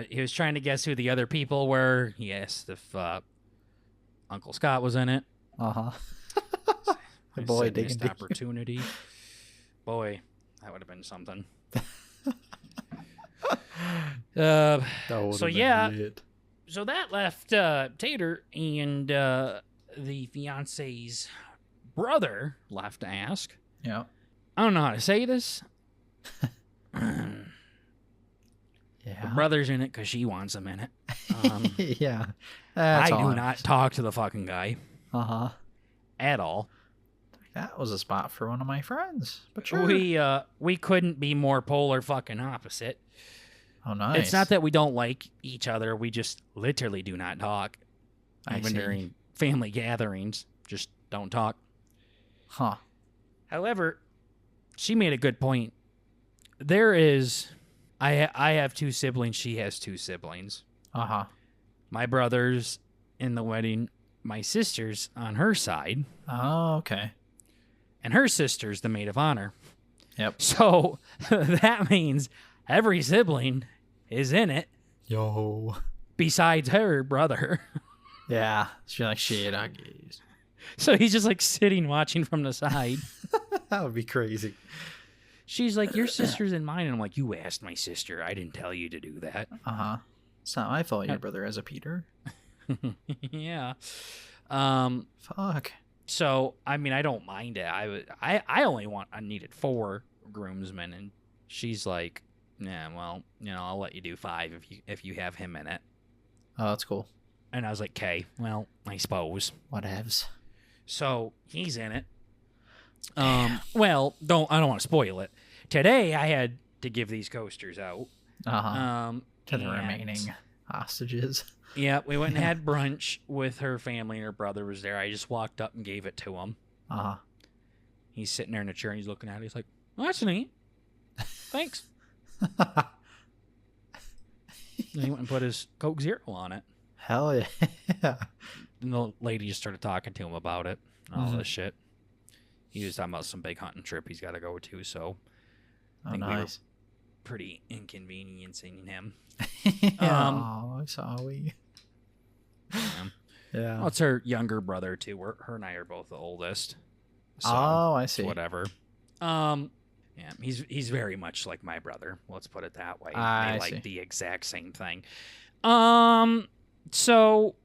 He was trying to guess who the other people were. He asked if Uncle Scott was in it. Uh-huh. I Boy, said, digging missed deep. opportunity. Boy, that would have been something. So yeah, so that left Tater and the fiance's brother left to ask. Yeah. I don't know how to say this. Yeah. The brother's in it because she wants him in it. Yeah. I That's all do I'm not talk to the fucking guy Uh-huh. at all. That was a spot for one of my friends. But sure. We couldn't be more polar fucking opposite. Oh, nice. It's not that we don't like each other. We just literally do not talk. I Even see. during family gatherings, just don't talk. Huh. However, she made a good point. There is, I have two siblings. She has two siblings. Uh-huh. My brother's in the wedding. My sister's on her side. Oh, okay. And her sister's the maid of honor. Yep. So that means every sibling is in it Yo. besides her brother. Yeah. She's like, shit, I guess. So he's just like sitting watching from the side. That would be crazy. She's like, your sister's in mine. And I'm like, you asked my sister. I didn't tell you to do that. Uh-huh. It's not my fault your brother has a Peter. Yeah. Fuck. So, I mean, I don't mind it. I needed 4 groomsmen, and she's like, yeah, well, I'll let you do 5 if you have him in it. Oh, that's cool. And I was like, okay, well, I suppose. Whatevs. So he's in it. Well, I don't want to spoil it. Today I had to give these coasters out. To the remaining hostages. Yeah, we went and had brunch with her family, and her brother was there. I just walked up and gave it to him. He's sitting there in a chair, and he's looking at it. He's like, well, that's neat. Thanks. And he went and put his Coke Zero on it. Hell yeah. And the lady just started talking to him about it and all this shit. He was talking about some big hunting trip he's got to go to, so I think we were pretty inconveniencing him. Sorry. Yeah. Well, it's her younger brother, too. Her and I are both the oldest. So I see. Whatever. Yeah, he's very much like my brother. Let's put it that way. They like the exact same thing. So,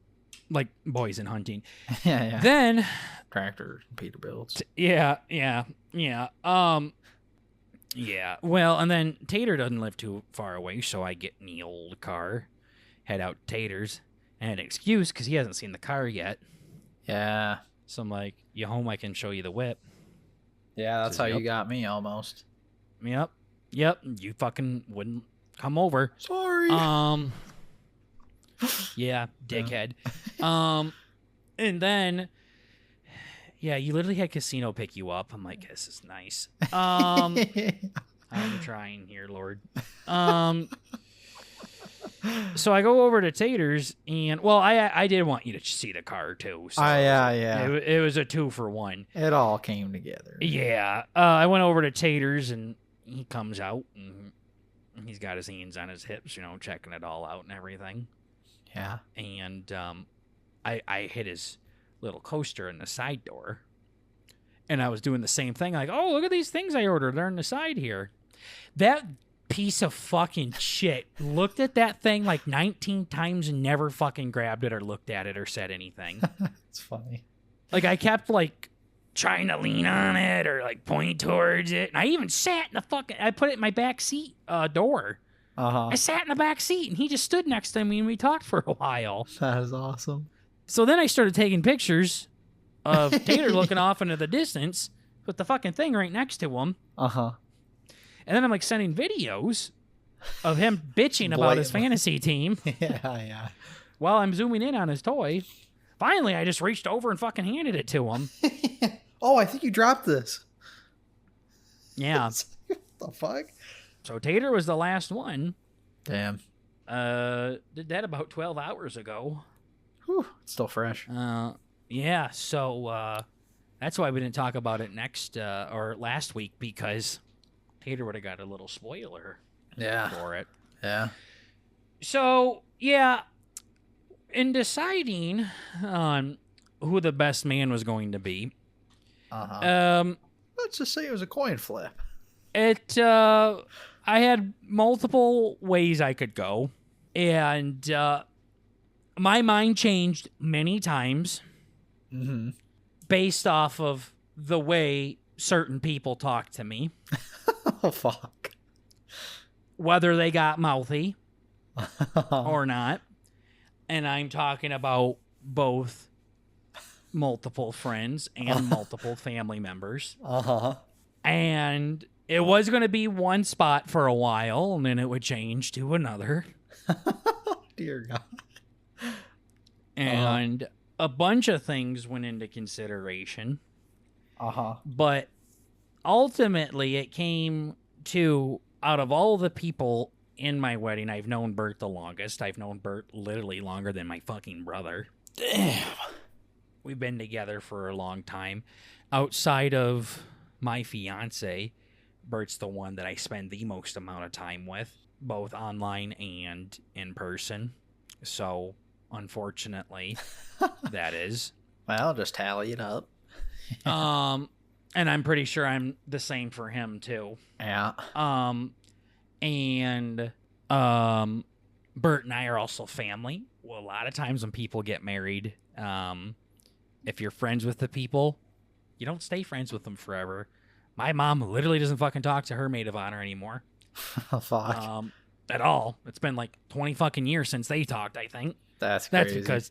like boys in hunting. Yeah. Then Tractor Peterbilts. Yeah. Yeah. Well, and then Tater doesn't live too far away, so I get in the old car, head out to Tater's, and an excuse because he hasn't seen the car yet. Yeah. So I'm like, you home? I can show you the whip. Yeah, that's how you got me almost. Yep. You fucking wouldn't come over. Sorry. Yeah, dickhead. And then, yeah, you literally had Casino pick you up. I'm like, this is nice. I'm trying here, Lord. So I go over to Tater's, and well, I did want you to see the car too. So yeah. It was a 2-for-1. It all came together. Yeah. I went over to Tater's, and he comes out, and he's got his hands on his hips, checking it all out and everything. Yeah. And I hit his little coaster in the side door, and I was doing the same thing, like, oh, look at these things I ordered. They're in the side here. That piece of fucking shit looked at that thing like 19 times and never fucking grabbed it or looked at it or said anything. It's funny. Like, I kept like trying to lean on it or like point towards it, and I even sat in I put it in my back seat door. I sat in the back seat, and he just stood next to me, and we talked for a while. That is awesome. So then I started taking pictures of Tater looking off into the distance with the fucking thing right next to him. And then I'm like sending videos of him bitching about his fantasy team. Yeah. While I'm zooming in on his toy. Finally, I just reached over and fucking handed it to him. Oh, I think you dropped this. Yeah. What the fuck? So Tater was the last one. Damn. Did that about 12 hours ago. Whew, it's still fresh. Yeah, so that's why we didn't talk about it last week, because Tater would have got a little spoiler for it. Yeah. So, yeah, in deciding on who the best man was going to be, let's just say it was a coin flip. I had multiple ways I could go, and my mind changed many times based off of the way certain people talk to me. Oh, fuck. Whether they got mouthy or not. And I'm talking about both multiple friends and multiple family members. And it was going to be one spot for a while, and then it would change to another. Dear God. And a bunch of things went into consideration. But ultimately, it came to, out of all the people in my wedding, I've known Bert the longest. I've known Bert literally longer than my fucking brother. Damn. We've been together for a long time. Outside of my fiance, Bert's the one that I spend the most amount of time with, both online and in person. So, unfortunately, that is. Well, just tally it up. And I'm pretty sure I'm the same for him too. Yeah. And Bert and I are also family. Well, a lot of times when people get married, if you're friends with the people, you don't stay friends with them forever. My mom literally doesn't fucking talk to her maid of honor anymore. Fuck. At all. It's been like 20 fucking years since they talked, I think. That's That's crazy. because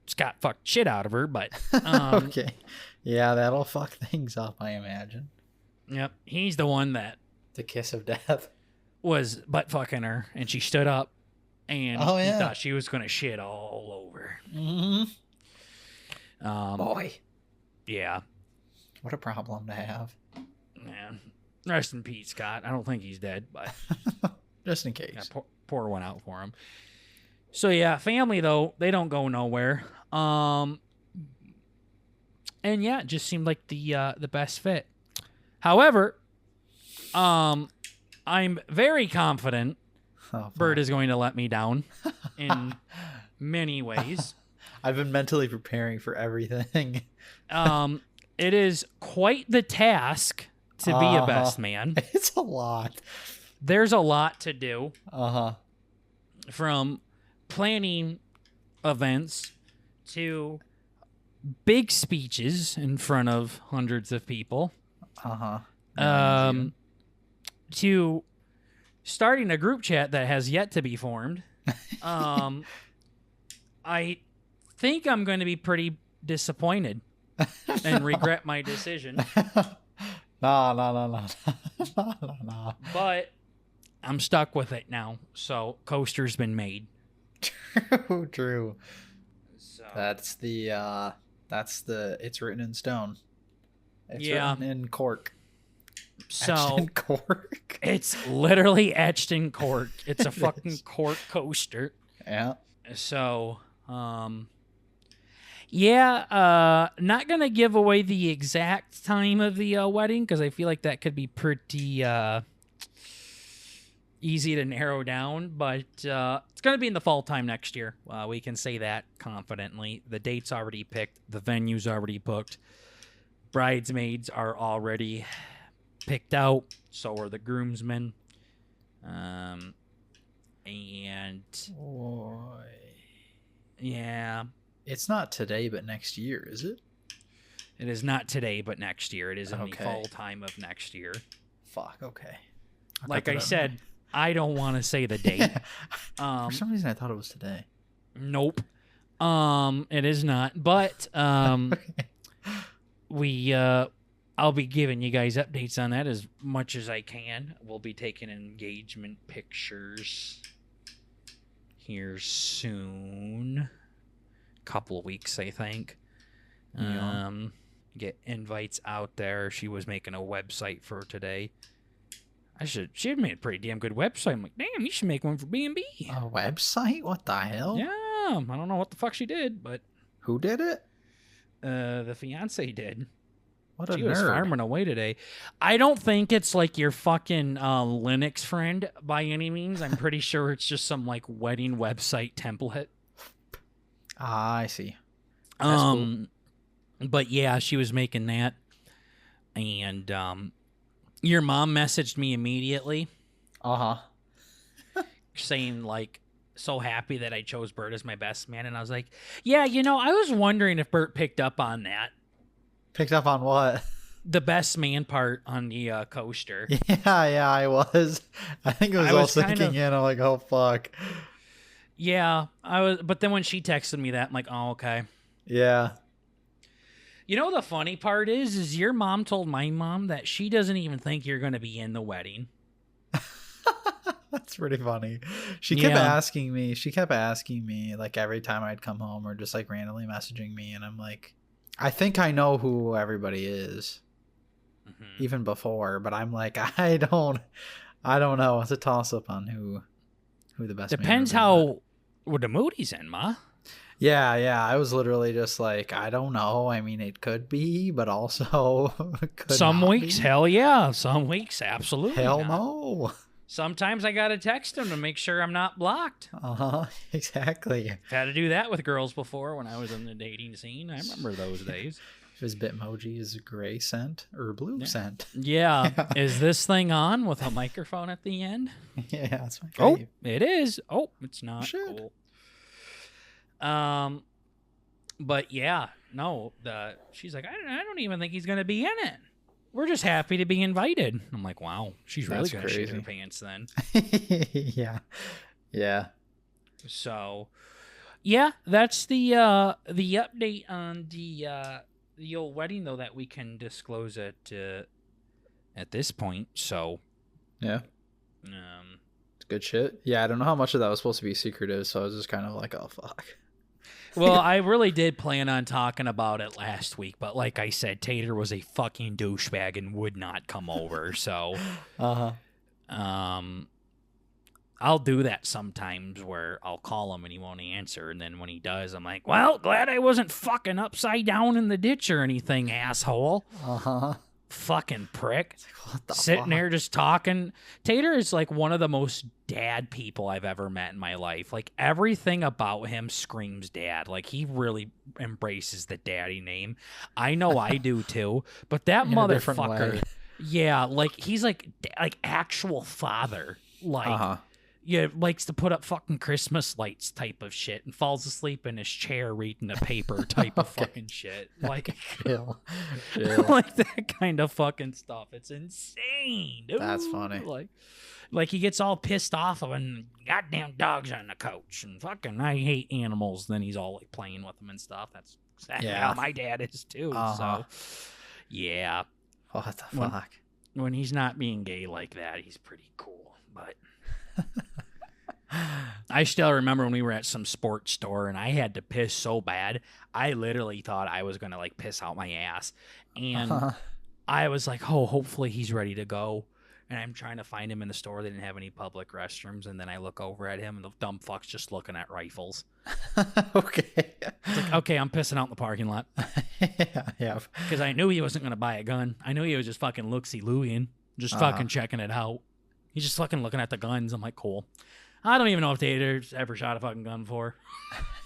Scott fucked shit out of her, but Okay. Yeah, that'll fuck things up, I imagine. yep, he's the one that The kiss of death. was butt fucking her, and she stood up, and Oh, he yeah. thought she was gonna shit all over. Mm-hmm. Boy. Yeah, What a problem to have. man. Rest in peace, Scott. I don't think he's dead, but Just in case. yeah, pour one out for him. So yeah, family though, they don't go nowhere. And yeah, it just seemed like the best fit. However, I'm very confident Oh, fuck. Bert is going to let me down in many ways. I've been mentally preparing for everything. It is quite the task to be a best man. It's a lot. There's a lot to do, Uh-huh. from planning events to big speeches in front of hundreds of people, Uh-huh. to starting a group chat that has yet to be formed. I think I'm going to be pretty disappointed and regret my decision, No. but I'm stuck with it now. So coaster's been made. True. So That's the it's written in stone. It's Yeah. written in cork. Etched so in cork. it's literally etched in cork. It's a It fucking is. cork coaster. Yeah. So, yeah, not gonna give away the exact time of the wedding because I feel like that could be pretty easy to narrow down. But it's gonna be in the fall time next year. We can say that confidently. The date's already picked. The venue's already booked. Bridesmaids are already picked out. So are the groomsmen. And Boy. yeah. It's not today, but next year, is it? It is not today, but next year. It is in the Okay. fall time of next year. Fuck. Okay. Like I said, I don't want to say the date. For some reason, I thought it was today. Nope. It is not. But I'll be giving you guys updates on that as much as I can. We'll be taking engagement pictures here soon. Couple of weeks, I think. Yeah. Get invites out there. She was making a website for today. She had made a pretty damn good website. I'm like, damn, you should make one for BnB. A website? What the hell? Yeah, I don't know what the fuck she did, but Who did it? the fiance did. What a She nerd. was farming away today. I don't think it's like your fucking Linux friend by any means. I'm pretty sure it's just some like wedding website template. Ah, I see. That's cool. But yeah, she was making that, and your mom messaged me immediately Uh-huh. saying like, so happy that I chose Bert as my best man, and I was like, yeah, I was wondering if Bert picked up on that, Picked up on what? the best man part on the coaster. Yeah, I was. I think it was I all was kind sinking of- in. I'm like, oh, fuck. Yeah, I was, but then when she texted me that, I'm like, oh, okay. Yeah. The funny part is your mom told my mom that she doesn't even think you're going to be in the wedding. That's pretty funny. She kept Yeah. asking me, like, every time I'd come home or just, like, randomly messaging me. And I'm like, I think I know who everybody is, even before. But I'm like, I don't know. It's a toss-up on who the best man Depends would be, how what the mood he's in, ma. Yeah. I was literally just like, I don't know. I mean, it could be, but also could Some not weeks, be. hell yeah. Some weeks, absolutely. Hell not. no. Sometimes I got to text him to make sure I'm not blocked. Uh-huh. Exactly. Had to do that with girls before when I was in the dating scene. I remember those days. if his Bitmoji is gray scent or blue scent. Yeah. Is this thing on with a microphone at the end? Yeah, that's my Oh, fave. it is. Oh, it's not. Shit. Cool. But yeah, no. She's like, I don't even think he's gonna be in it. We're just happy to be invited. I'm like, wow, she's really That's gonna shit her crazy. pants then. Yeah. Yeah. So, yeah, that's the update on the old wedding though that we can disclose at this point. So, Yeah. It's good shit. Yeah, I don't know how much of that was supposed to be secretive, so I was just kind of like, oh fuck. well, I really did plan on talking about it last week, but like I said, Tater was a fucking douchebag and would not come over. So, I'll do that sometimes where I'll call him and he won't answer, and then when he does, I'm like, well, glad I wasn't fucking upside down in the ditch or anything, asshole. Fucking prick. What the Sitting fuck? there just talking. Tater is like one of the most dad people I've ever met in my life. Like everything about him screams dad. Like he really embraces the daddy name. I know I do too, but that In a different motherfucker, way. yeah, like he's like actual father. Like yeah, likes to put up fucking Christmas lights type of shit and falls asleep in his chair reading a paper type of fucking shit. Like, Chill. like that kind of fucking stuff. It's insane, dude. That's funny. Like he gets all pissed off when goddamn dogs on the couch and fucking I hate animals. Then he's all like playing with them and stuff. That's exactly how my dad is too. So, yeah. What the fuck? When he's not being gay like that, he's pretty cool. But I still remember when we were at some sports store and I had to piss so bad. I literally thought I was going to like piss out my ass. And I was like, oh, hopefully he's ready to go. And I'm trying to find him in the store. They didn't have any public restrooms. And then I look over at him and the dumb fuck's just looking at rifles. Okay. It's like, okay, I'm pissing out in the parking lot. Yeah. Because I knew he wasn't going to buy a gun. I knew he was just fucking look-see-looing, just fucking checking it out. He's just fucking looking at the guns. I'm like, cool. I don't even know if Tater's ever shot a fucking gun before.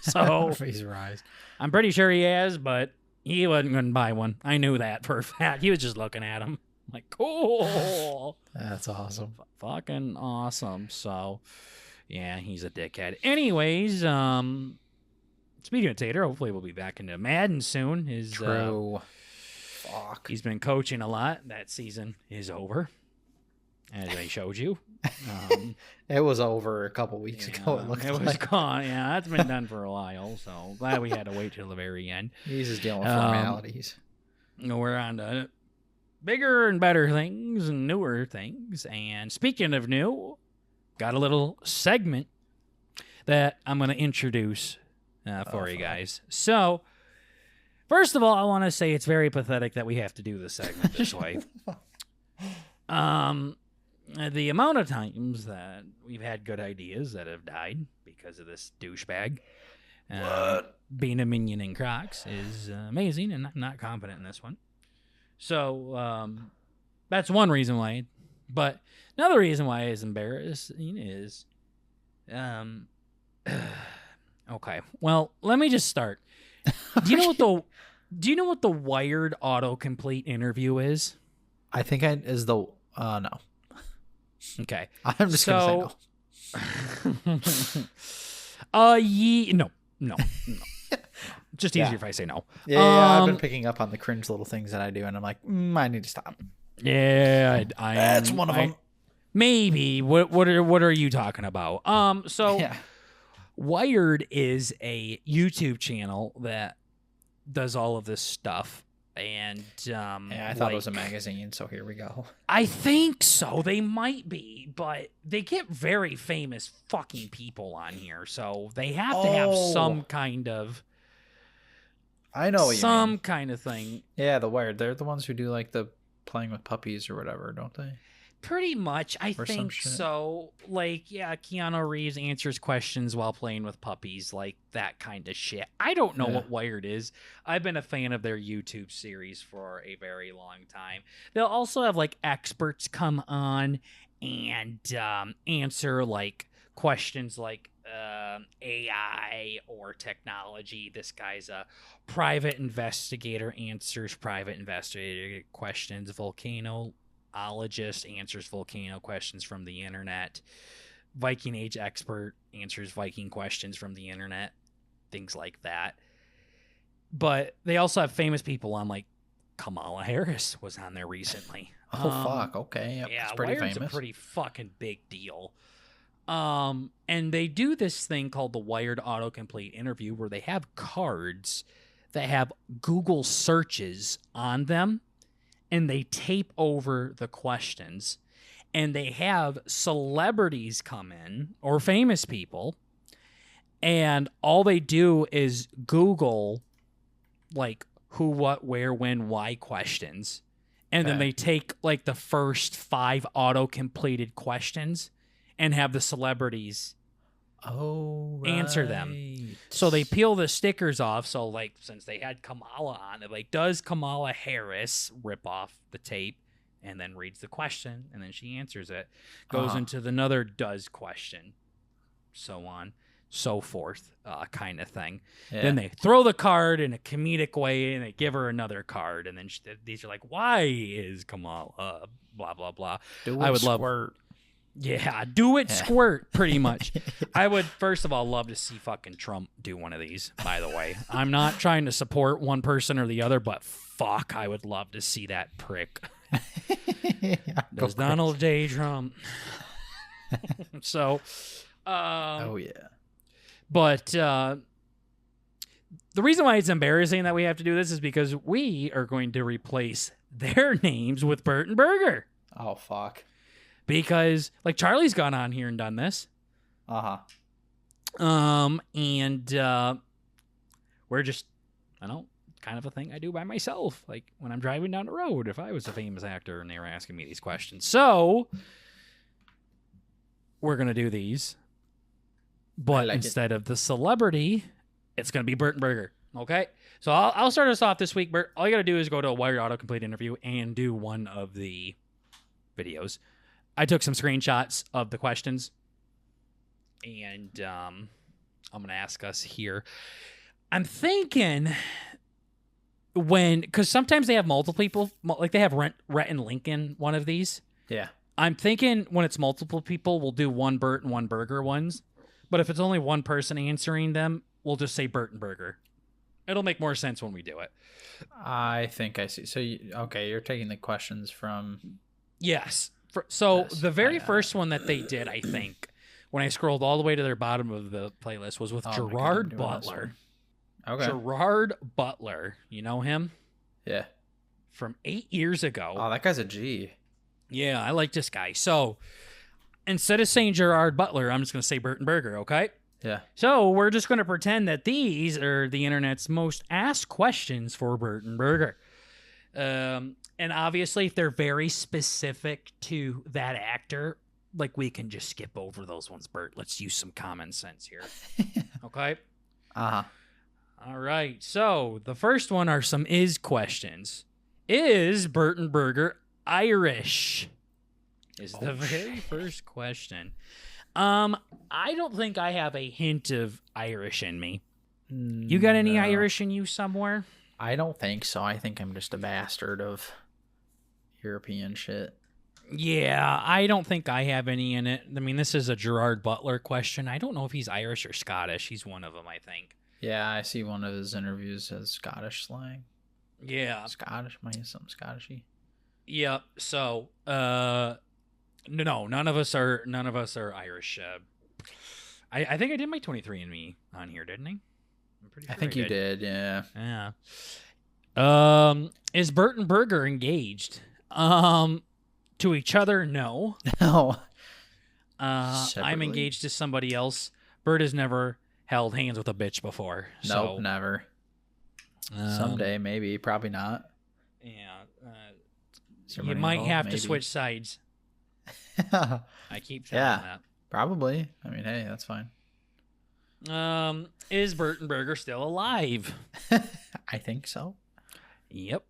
So He's rise. I'm pretty sure he has, but he wasn't going to buy one. I knew that for a fact. He was just looking at him. I'm like, cool. That's awesome. Fucking awesome. So, yeah, he's a dickhead. Anyways, speaking of Tater, hopefully we'll be back into Madden soon. True. Fuck. He's been coaching a lot. That season is over, as I showed you. It was over a couple weeks ago. It was like gone. Yeah, that's been done for a while. So glad we had to wait till the very end. he's just dealing with formalities. We're on to bigger and better things and newer things. And speaking of new, got a little segment that I'm going to introduce for you guys. So, first of all, I want to say it's very pathetic that we have to do this segment this way. The amount of times that we've had good ideas that have died because of this douchebag being a minion in Crocs is amazing, and I'm not confident in this one. So that's one reason why. But another reason why it's embarrassing is, okay. Well, let me just start. Do you know what the Wired autocomplete interview is? I think no. Okay. I'm just gonna say no. No. Just easier if I say no. Yeah, I've been picking up on the cringe little things that I do, and I'm like, I need to stop. Yeah, That's one of them. Maybe. What are you talking about? Wired is a YouTube channel that does all of this stuff. And I thought it was a magazine, so here we go. I think so. They might be, but they get very famous fucking people on here, so they have to have some kind of. I know what you mean. Some kind of thing. Yeah, the Wired. They're the ones who do like the playing with puppies or whatever, don't they? Pretty much, I think so. Like, yeah, Keanu Reeves answers questions while playing with puppies, like that kind of shit. I don't know what Wired is. I've been a fan of their YouTube series for a very long time. They'll also have like experts come on and answer like questions like AI or technology. This guy's a private investigator, answers private investigator questions. Volcanologist answers volcano questions from the internet. Viking Age expert answers Viking questions from the internet. Things like that. But they also have famous people on, like Kamala Harris was on there recently. Oh, fuck. Okay. Yep, Yeah, that's pretty Wired's famous. a pretty fucking big deal. And they do this thing called the Wired Autocomplete interview where they have cards that have Google searches on them and they tape over the questions. And they have celebrities come in or famous people, and all they do is Google like who, what, where, when, why questions. And then they take like the first 5 auto-completed questions and have the celebrities answer them. So they peel the stickers off. So like, since they had Kamala on it, like, does Kamala Harris rip off the tape and then reads the question and then she answers it, goes into another does question, so on, so forth, kind of thing. Yeah. Then they throw the card in a comedic way and they give her another card. And then these are like, why is Kamala blah, blah, blah. I would squirt. Yeah, do it squirt, pretty much. I would, first of all, love to see fucking Trump do one of these, by the way. I'm not trying to support one person or the other, but fuck, I would love to see that prick. Does Donald J. Trump. So, oh, yeah. But the reason why it's embarrassing that we have to do this is because we are going to replace their names with Bert and Burger. Oh, fuck. Because, like, Charlie's gone on here and done this. Uh-huh. And we're just, I don't know, kind of a thing I do by myself. Like, when I'm driving down the road, if I was a famous actor and they were asking me these questions. So, we're going to do these. But instead of the celebrity, it's going to be Bert and Burger. Okay? So, I'll start us off this week, Bert. All you got to do is go to a Wired Autocomplete interview and do one of the videos. I took some screenshots of the questions, and I'm going to ask us here. I'm thinking because sometimes they have multiple people, like they have Rhett and Lincoln, one of these. Yeah. I'm thinking when it's multiple people, we'll do one Bert and one Burger ones. But if it's only one person answering them, we'll just say Bert and Burger. It'll make more sense when we do it. I think I see. So, you're taking the questions from... Yes. The very first one that they did, I think, when I scrolled all the way to their bottom of the playlist, was with Gerard Butler. Okay. Gerard Butler. You know him? Yeah. From 8 years ago. Oh, that guy's a G. Yeah, I like this guy. So, instead of saying Gerard Butler, I'm just going to say Bert and Burger, okay? Yeah. So, we're just going to pretend that these are the internet's most asked questions for Bert and Burger. And obviously, if they're very specific to that actor, like, we can just skip over those ones, Bert. Let's use some common sense here. Okay? Uh-huh. All right. So, the first one are some questions. Is Bert and Burger Irish? Is the very first question. I don't think I have a hint of Irish in me. You got any Irish in you somewhere? I don't think so. I think I'm just a bastard of European shit. Yeah, I don't think I have any in it. I mean, this is a Gerard Butler question. I don't know if he's Irish or Scottish. He's one of them, I think. Yeah, I see one of his interviews as Scottish slang. Yeah. Scottish, might have something Scottishy. Yep. So, no, none of us are Irish. I think I did my 23andMe on here, didn't I? I'm pretty sure I think you did, yeah. Yeah. Is Bert and Burger engaged? To each other, no. No. I'm engaged to somebody else. Bert has never held hands with a bitch before. Nope, never. Someday, maybe. Probably not. Yeah. You might have to switch sides. I keep saying that. Probably. I mean, hey, that's fine. Is Bert and Burger still alive? I think so. Yep.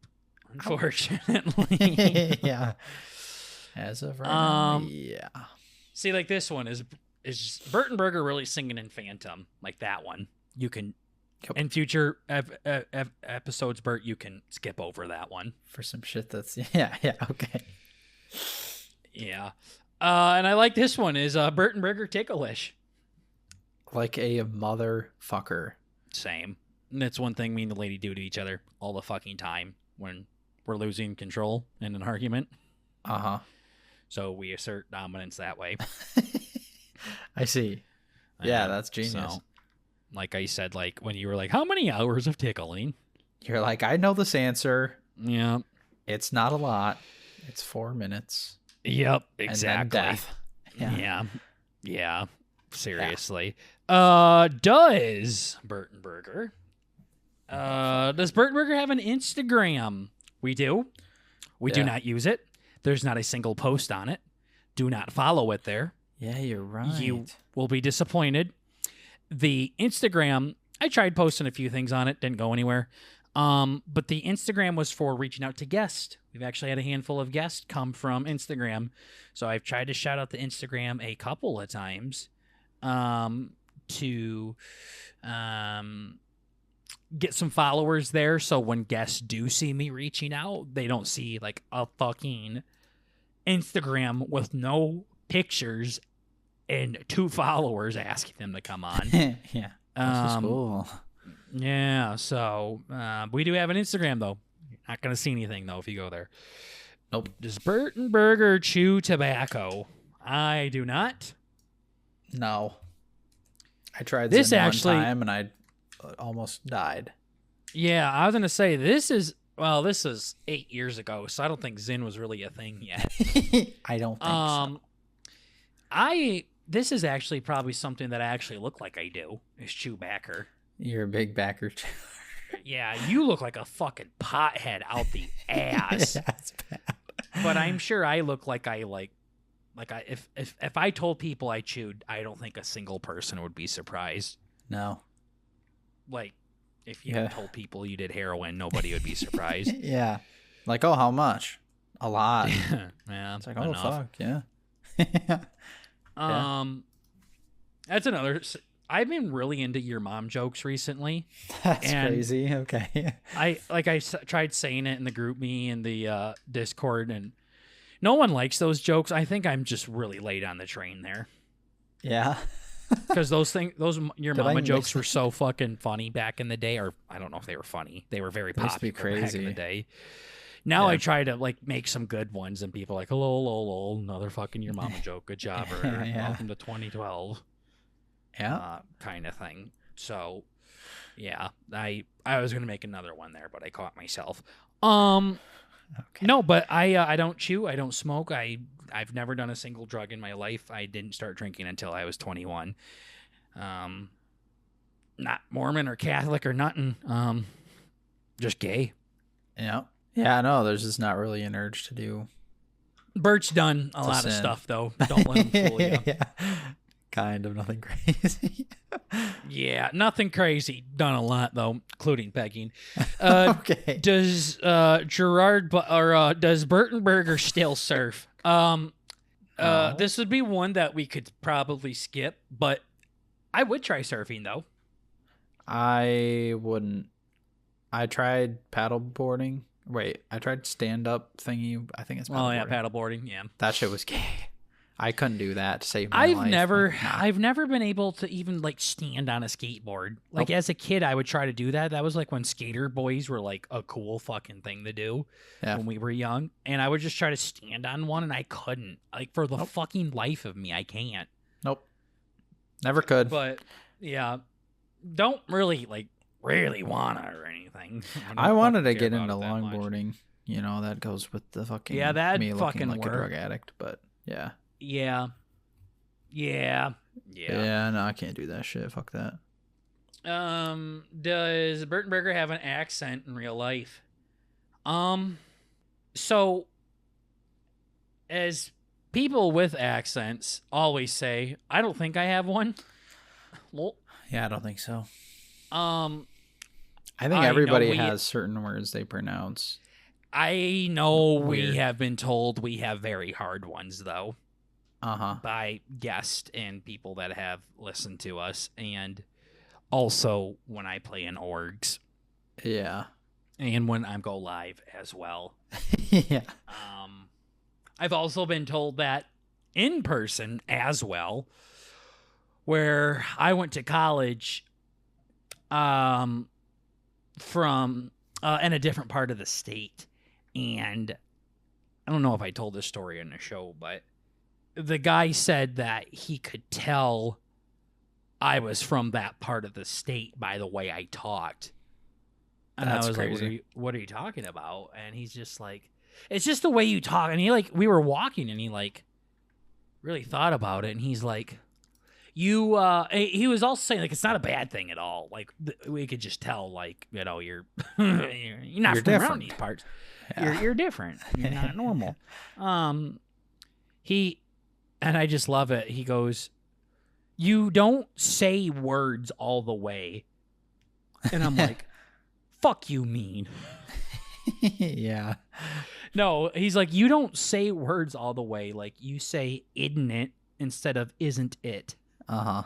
Unfortunately. Yeah. As of right now, yeah. See, like this one is just Burtonberger really singing in Phantom, like that one. You can, Yep. in future episodes, Bert, you can skip over that one. For some shit that's... Yeah, okay. Yeah. And I like this one is Burtonberger Ticklish. Like a motherfucker. Same. And that's one thing me and the lady do to each other all the fucking time when we're losing control in an argument. Uh-huh. So we assert dominance that way. I see. Yeah, that's genius. So, like I said, like when you were like, how many hours of tickling? You're like, I know this answer. Yeah. It's not a lot. It's 4 minutes. Yep, exactly. And then death. Yeah. Seriously. Does Burtonberger have an Instagram? We do. We do not use it. There's not a single post on it. Do not follow it there. Yeah, you're right. You will be disappointed. The Instagram, I tried posting a few things on it, didn't go anywhere. But the Instagram was for reaching out to guests. We've actually had a handful of guests come from Instagram. So I've tried to shout out the Instagram a couple of times to get some followers there. So when guests do see me reaching out, they don't see like a fucking Instagram with no pictures and 2 followers asking them to come on. Yeah. That's cool. Yeah, so we do have an Instagram, though. You're not going to see anything, though, if you go there. Nope. Does Burtonberger chew tobacco? I do not. No. I tried this one actually, time, and I almost died. Yeah, I was going to say, this is 8 years ago, so I don't think Zyn was really a thing yet. I don't think so. This is actually probably something that I actually look like I do, is chew backer. You're a big backer. Yeah, you look like a fucking pothead out the ass. That's bad. But I'm sure I look like if I told people I chewed, I don't think a single person would be surprised. No. Like, if you told people you did heroin, nobody would be surprised. Yeah. Like, oh, how much? A lot. Yeah. It's like, oh, fuck, yeah. That's another... I've been really into your mom jokes recently. That's crazy. Okay. I tried saying it in the group me and the Discord, and no one likes those jokes. I think I'm just really late on the train there. Yeah. Because your mama jokes were so fucking funny back in the day, or I don't know if they were funny. They were very popular back in the day. Now I try to like make some good ones, and people are like, hello, another fucking your mama joke. Good job, or welcome to 2012. Yeah. Kind of thing. So, yeah, I was gonna make another one there, but I caught myself. Okay. No, but I don't chew. I don't smoke. I've never done a single drug in my life. I didn't start drinking until I was 21. Not Mormon or Catholic or nothing. Just gay. Yeah. Yeah. No, there's just not really an urge to do. Bert's done a lot of stuff though. Don't let him fool you. Yeah. Kind of nothing crazy. Yeah, nothing crazy. Done a lot though, including pegging. Okay. Does does Burtonberger still surf? This would be one that we could probably skip, but I would try surfing though. I wouldn't. I tried paddleboarding. Wait, I tried stand-up thingy. I think it's paddleboarding. Oh yeah, paddleboarding. Yeah, that shit was gay. I couldn't do that to save my life. I've never been able to even like stand on a skateboard. Like as a kid, I would try to do that. That was like when skater boys were like a cool fucking thing to do when we were young. And I would just try to stand on one, and I couldn't. Like for the fucking life of me, I can't. Nope. Never could. But yeah, don't really wanna or anything. I wanted to get into longboarding. You know, that goes with the fucking me looking like a drug addict. But yeah. Yeah. No, I can't do that shit. Fuck that. Does Burtonberger have an accent in real life? So as people with accents always say, I don't think I have one. Well, yeah, I don't think so. I think everybody has certain words they pronounce. I know we have been told we have very hard ones though. by guests and people that have listened to us, and also when I play in orgs. Yeah. And when I go live as well. Yeah. I've also been told that in person as well, where I went to college from in a different part of the state. And I don't know if I told this story in the show, but the guy said that he could tell I was from that part of the state by the way I talked. And That's I was crazy. like, what are you talking about? And he's just like, it's just the way you talk. And he like, we were walking and he like really thought about it. And he's like, he was also saying like, it's not a bad thing at all. Like we could just tell like, you know, you're not You're from around different. these parts. Yeah. You're different. You're not normal. And I just love it. He goes, you don't say words all the way. And I'm like, fuck you mean. Yeah. No, he's like, you don't say words all the way. Like you say isn't it instead of isn't it. Yeah.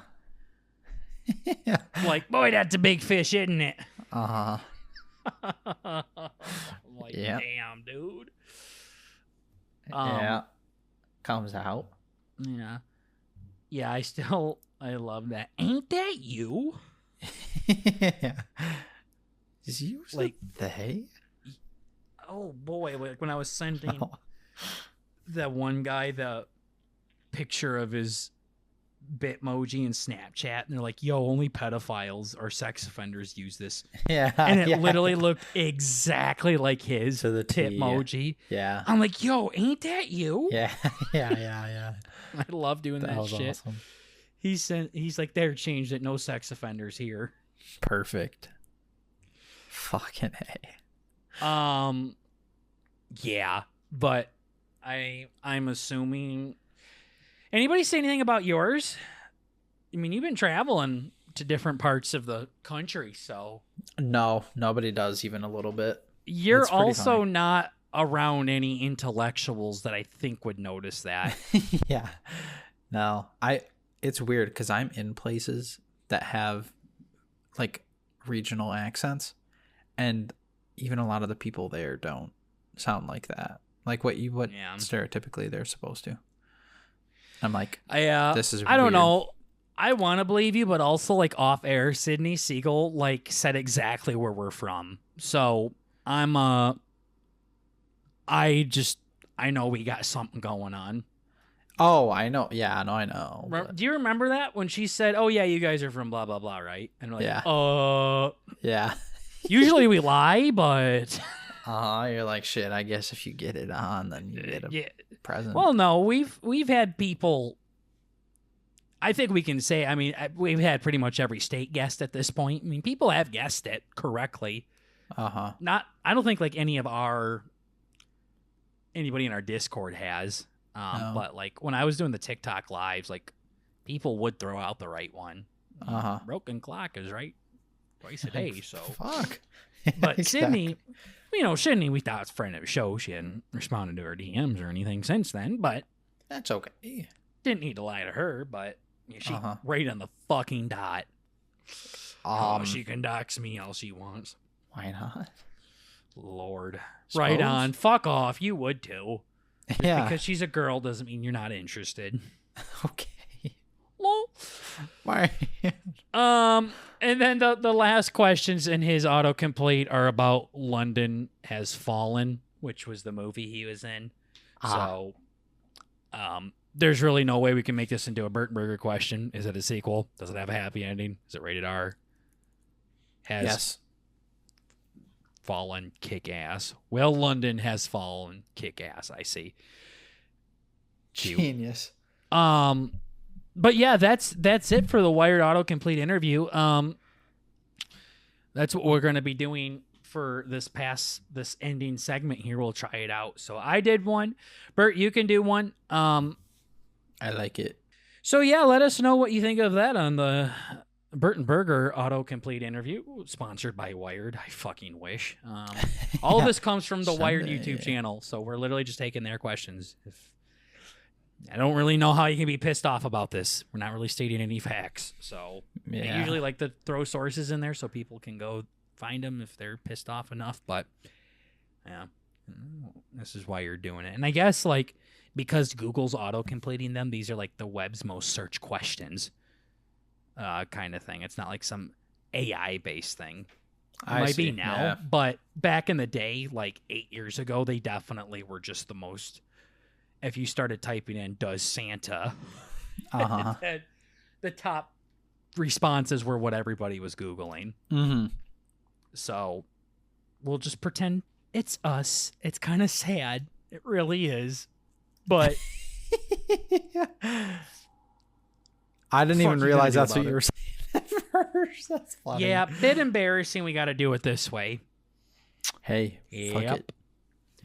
Like, boy, that's a big fish, isn't it? Uh-huh. I'm like, Yeah. damn, dude. Yeah. Comes out. Yeah. Yeah, I love that. Ain't that you? Yeah. Is you Like, they? oh boy, like when I was sending Oh. that one guy the picture of his Bitmoji and Snapchat, and they're like, yo, only pedophiles or sex offenders use this. Yeah. And it yeah. literally looked exactly like his To the T, Bitmoji. Yeah. I'm like, yo, ain't that you? Yeah. Yeah. I love doing that was shit. awesome. He's like, they're changed it. No sex offenders here. Perfect. Fucking A. Yeah, but I'm assuming. Anybody say anything about yours? I mean, you've been traveling to different parts of the country, so No, nobody does even a little bit. you're It's pretty also funny. not around any intellectuals that I think would notice that. Yeah. No, it's weird because I'm in places that have like regional accents, and even a lot of the people there don't sound like that. Like what Yeah. stereotypically they're supposed to. I'm like, I this is I don't weird. know. I want to believe you, but also like off air, Sydney Siegel like said exactly where we're from. So I'm I know we got something going on. Oh, I know. Yeah, no, I know. but- Do you remember that when she said, "Oh yeah, you guys are from blah blah blah," right? And we're like, Yeah. Yeah. usually we lie, but You're like, shit, I guess if you get it on, then you get a yeah. present. Well, no, we've had people. I think we can say. I mean, we've had pretty much every state guest at this point. I mean, people have guessed it correctly. Uh-huh. Not, I don't think like anybody in our Discord has. No. But like when I was doing the TikTok lives, like people would throw out the right one. Uh-huh. Broken clock is right twice a day. So, Fuck. but Exactly. Sydney, Sydney, we thought was a friend of the show. She hadn't responded to her DMs or anything since then, but That's okay. didn't need to lie to her. But yeah, she Uh-huh. right on the fucking dot. She can dox me all she wants. Why not? Lord, right Suppose. on. Fuck off. You would too. Yeah. Because she's a girl doesn't mean you're not interested. Okay. Lol. Why? And then the last questions in his autocomplete are about London Has Fallen, which was the movie he was in. So, there's really no way we can make this into a Burger question. Is it a sequel? Does it have a happy ending? Is it rated R? Has Yes. fallen, kick ass. Well, London has fallen, kick ass. I see. Cute. Genius. But yeah, that's it for the Wired Autocomplete interview. That's what we're going to be doing for this ending segment here. We'll try it out. So I did one. Bert, you can do one. I like it. So yeah, let us know what you think of that on the Bert & Burger Autocomplete interview, sponsored by Wired. I fucking wish. All of this comes from the Wired Someday. YouTube channel, so we're literally just taking their questions. If I don't really know how you can be pissed off about this. We're not really stating any facts. So I usually like to throw sources in there so people can go find them if they're pissed off enough. But yeah, this is why you're doing it. And I guess like because Google's auto-completing them, these are like the web's most searched questions kind of thing. It's not like some AI-based thing. It might be now, but back in the day, like 8 years ago, they definitely were just the most. If you started typing in "Does Santa," the top responses were what everybody was Googling. Mm-hmm. So we'll just pretend it's us. It's kind of sad. It really is. But I didn't even realize that's what you were saying at first. That's funny. Yeah, bit embarrassing. We got to do it this way. Hey, fuck it.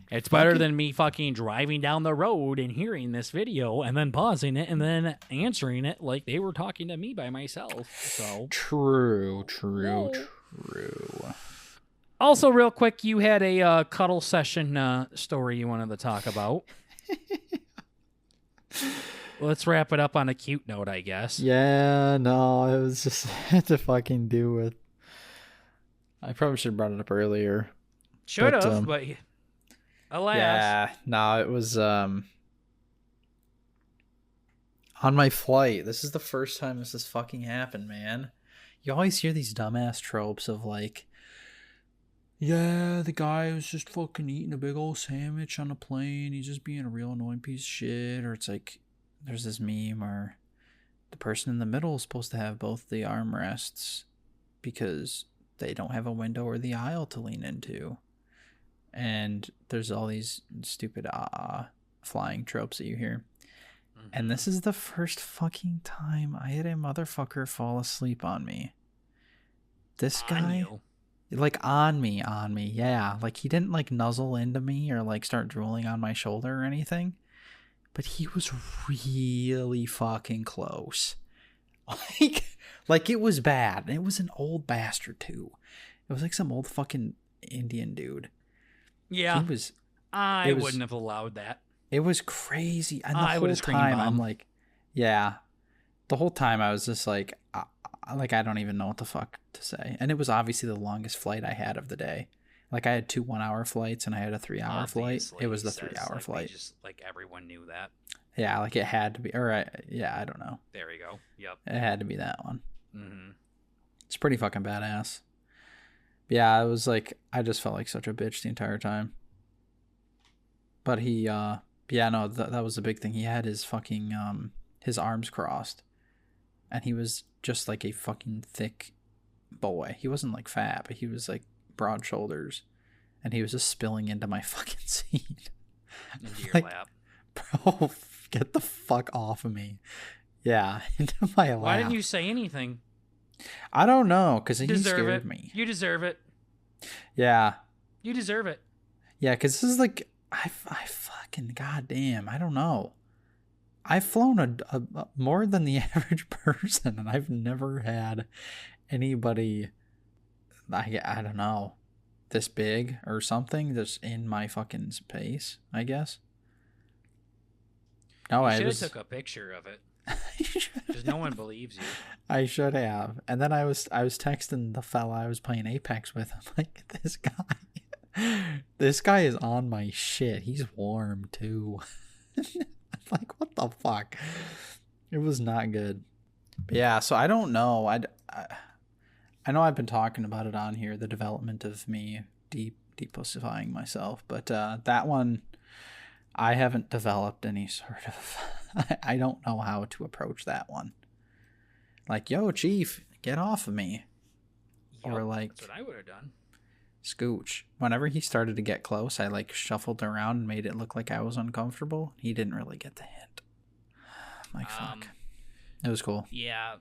It's better than me fucking driving down the road and hearing this video and then pausing it and then answering it like they were talking to me by myself. So true. Also, real quick, you had a cuddle session story you wanted to talk about. Let's wrap it up on a cute note, I guess. Yeah, no, it was just had to fucking do with. I probably should have brought it up earlier. Should have, but alas. Yeah, no, it was on my flight. This is the first time this has fucking happened, man. You always hear these dumbass tropes of like, yeah, the guy was just fucking eating a big old sandwich on a plane. He's just being a real annoying piece of shit. Or it's like, there's this meme where the person in the middle is supposed to have both the armrests because they don't have a window or the aisle to lean into. And there's all these stupid flying tropes that you hear. Mm-hmm. And this is the first fucking time I had a motherfucker fall asleep on me. This guy... Like on me, yeah. Like he didn't like nuzzle into me or like start drooling on my shoulder or anything. But he was really fucking close. Like it was bad. It was an old bastard too. It was like some old fucking Indian dude. Yeah. He was. I wouldn't have allowed that. It was crazy. And the whole time I'm like, yeah. The whole time I was just like I don't even know what the fuck to say. And it was obviously the longest flight I had of the day. Like I had 2 1-hour flights and I had a 3-hour flight. It was the 3-hour flight. Just like everyone knew that. Yeah, like it had to be. Or yeah, I don't know. There we go. Yep. It had to be that one. Mm-hmm. It's pretty fucking badass. Yeah, it was like I just felt like such a bitch the entire time. But he, yeah, no, that was the big thing. He had his fucking his arms crossed, and he was just like a fucking thick boy. He wasn't like fat, but he was like broad shoulders, and he was just spilling into my fucking seat. Into your like, lap. Bro, get the fuck off of me. Yeah, into my lap. Why didn't you say anything? I don't know, because he scared me. You deserve it. Yeah. You deserve it. Yeah, because this is like, I fucking, goddamn, I don't know. I've flown a more than the average person, and I've never had anybody, I don't know, this big or something that's in my fucking space, I guess. No, I should have took a picture of it. Because no one believes you. I should have. And then I was texting the fella I was playing Apex with. I'm like, this guy is on my shit. He's warm too. I'm like, what the fuck? It was not good. But yeah, so I don't know. I know I've been talking about it on here, the development of me depussifying myself, but that one, I haven't developed any sort of... I don't know how to approach that one. Like, yo, chief, get off of me. Yep, or like... That's what I would have done. Scooch. Whenever he started to get close, I like shuffled around and made it look like I was uncomfortable. He didn't really get the hint. I'm like, fuck. It was cool. Yeah.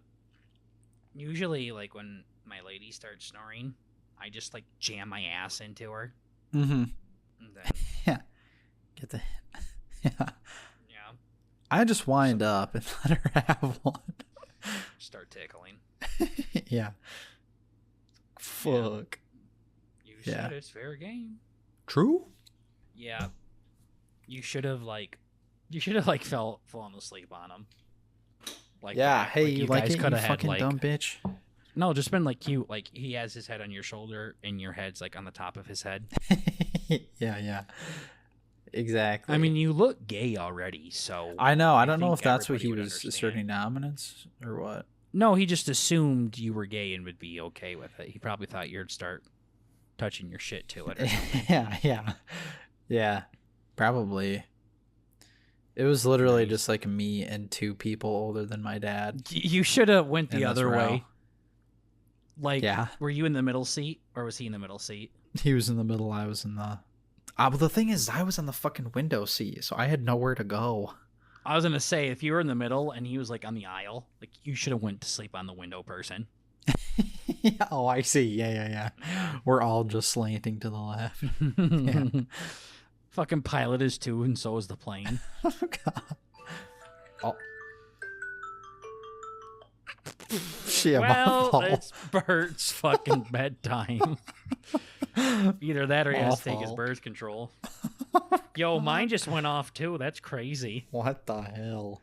Usually, like, when my lady starts snoring, I just, like, jam my ass into her. Mm-hmm. And then... Yeah. Get the hint. Yeah. Yeah. I just wind up and let her have one. Start tickling. Yeah. Fuck. Yeah. You said it's fair game. True? Yeah. You should have, like, You should have like fallen asleep on him. Like Yeah, that. hey, like, you like guys it, you coulda had, fucking like, dumb bitch? No, just been like cute. Like he has his head on your shoulder, and your head's like on the top of his head. Yeah. Exactly. I mean, you look gay already, so I know. I don't know think if that's what everybody he would was understand. asserting dominance or what. No, he just assumed you were gay and would be okay with it. He probably thought you'd start touching your shit to it. Or something. Yeah. Probably. It was literally Nice. just like me and two people older than my dad. You should have went in the this other row. way. Like, Yeah. were you in the middle seat or was he in the middle seat? He was in the middle. I was in the. But the thing is, I was on the fucking window seat, so I had nowhere to go. I was gonna say if you were in the middle and he was like on the aisle, like you should have went to sleep on the window person. Yeah, oh, I see. Yeah. We're all just slanting to the left. Yeah. Fucking pilot is too, and so is the plane. Oh, God. Oh. Shit, my Well, fault. it's Bert's fucking bedtime. Either that or he has to take his Awful. birth control. Yo, mine just went off too. That's crazy. What the hell?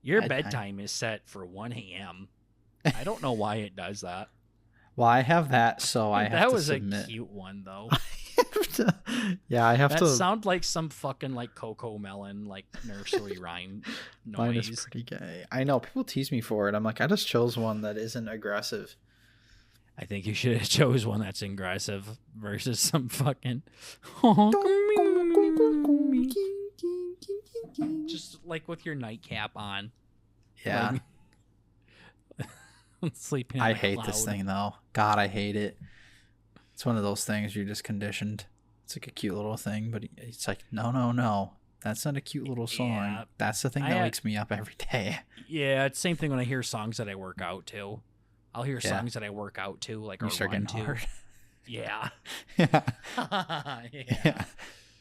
Your Bedtime. bedtime is set for 1 a.m. I don't know why it does that. Well, I have that, so I have That to was submit. a cute one though. Yeah, I have That to. sounds like some fucking like Coco Melon like nursery rhyme Mine is noise. pretty gay. I know people tease me for it. I'm like, I just chose one that isn't aggressive. I think you should have chose one that's aggressive versus some fucking just like with your nightcap on. Yeah, Like, sleeping. In I the hate this cloud. thing though. God, I hate it. It's one of those things you're just conditioned. It's like a cute little thing, but it's like, no. That's not a cute little song. Yeah. That's the thing I that had- wakes me up every day. Yeah, it's the same thing when I hear songs that I work out to. I'll hear Yeah. songs that I work out to, like You or start run getting to. hard. Yeah. Yeah. Yeah.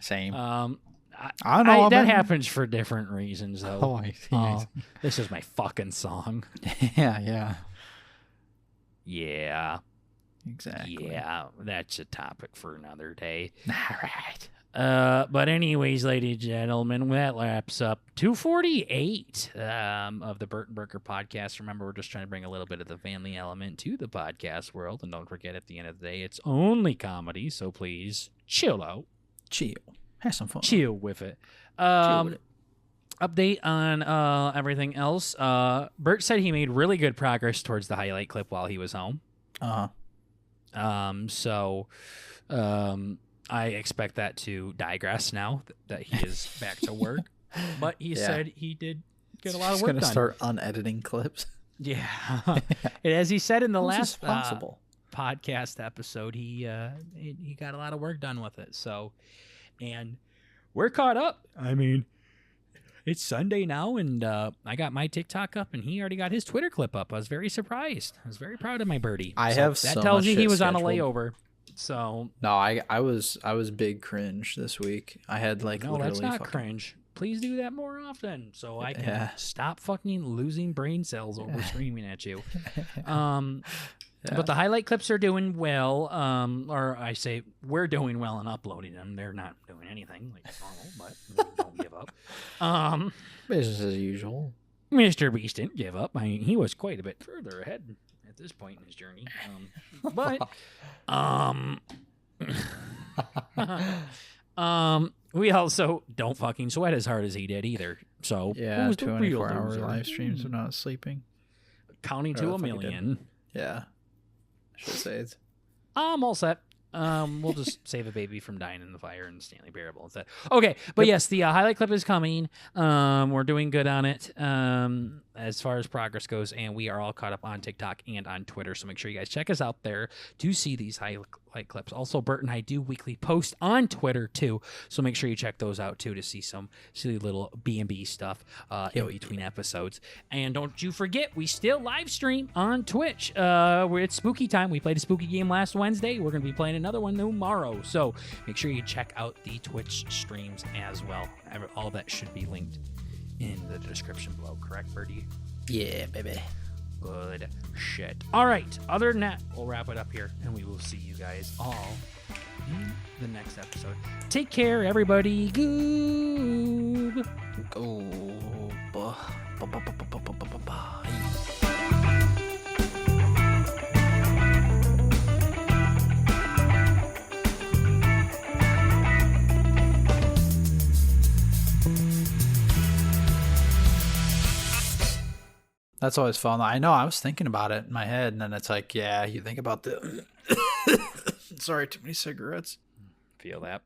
Same. I know, that man. happens for different reasons, Oh, though. I see. This is my fucking song. Yeah. Yeah. Exactly. Yeah. That's a topic for another day. All right. But anyways, ladies and gentlemen, that wraps up 248 of the Burt and Burger podcast. Remember, we're just trying to bring a little bit of the family element to the podcast world. And don't forget, at the end of the day, it's only comedy. So please chill out. Chill. Have some fun. Chill with it. Chill with it. Update on everything else. Bert said he made really good progress towards the highlight clip while he was home. So I expect that to digress now that he is back to work. But he Yeah. said he did get a lot of He's work gonna done. start unediting clips. Yeah. And as he said in the How is last this possible? podcast episode, he got a lot of work done with it. So, and we're caught up. I mean, it's Sunday now, and I got my TikTok up, and he already got his Twitter clip up. I was very surprised. I was very proud of my birdie. I So have that so tells much you he shit was on a scheduled. layover. So No, I was big cringe this week. I had like no, literally that's not fucking- cringe. Please do that more often, so I can Yeah. stop fucking losing brain cells over screaming at you. Yeah. But the highlight clips are doing well. Or I say we're doing well in uploading them. They're not doing anything like normal, but we don't give up. Business as usual. Mr. Beast didn't give up. I mean, he was quite a bit further ahead at this point in his journey. We also don't fucking sweat as hard as he did either. So Yeah, who's the real 24-hour loser? live streams of not sleeping. Counting Or to the a fuck he did. million. Yeah. I should say it. I'm all set. We'll just save a baby from dying in the fire and Stanley Parable instead. Okay, but yes, the highlight clip is coming. We're doing good on it as far as progress goes, and we are all caught up on TikTok and on Twitter. So make sure you guys check us out there to see these highlight clips. Also, Bert and I do weekly posts on Twitter too, so make sure you check those out too to see some silly little BnB stuff in between episodes. And don't you forget, we still live stream on Twitch. It's spooky time. We played a spooky game last Wednesday. We're going to be playing another one tomorrow. So make sure you check out the Twitch streams as well. All that should be linked in the description below. Correct, Birdie? Yeah, baby. Good shit. All right. Other than that, we'll wrap it up here, and we will see you guys all in the next episode. Take care, everybody. Goodbye. YouTube. Oh, that's always fun. I know. I was thinking about it in my head, and then it's like, yeah, you think about the. Sorry, too many cigarettes. Feel that.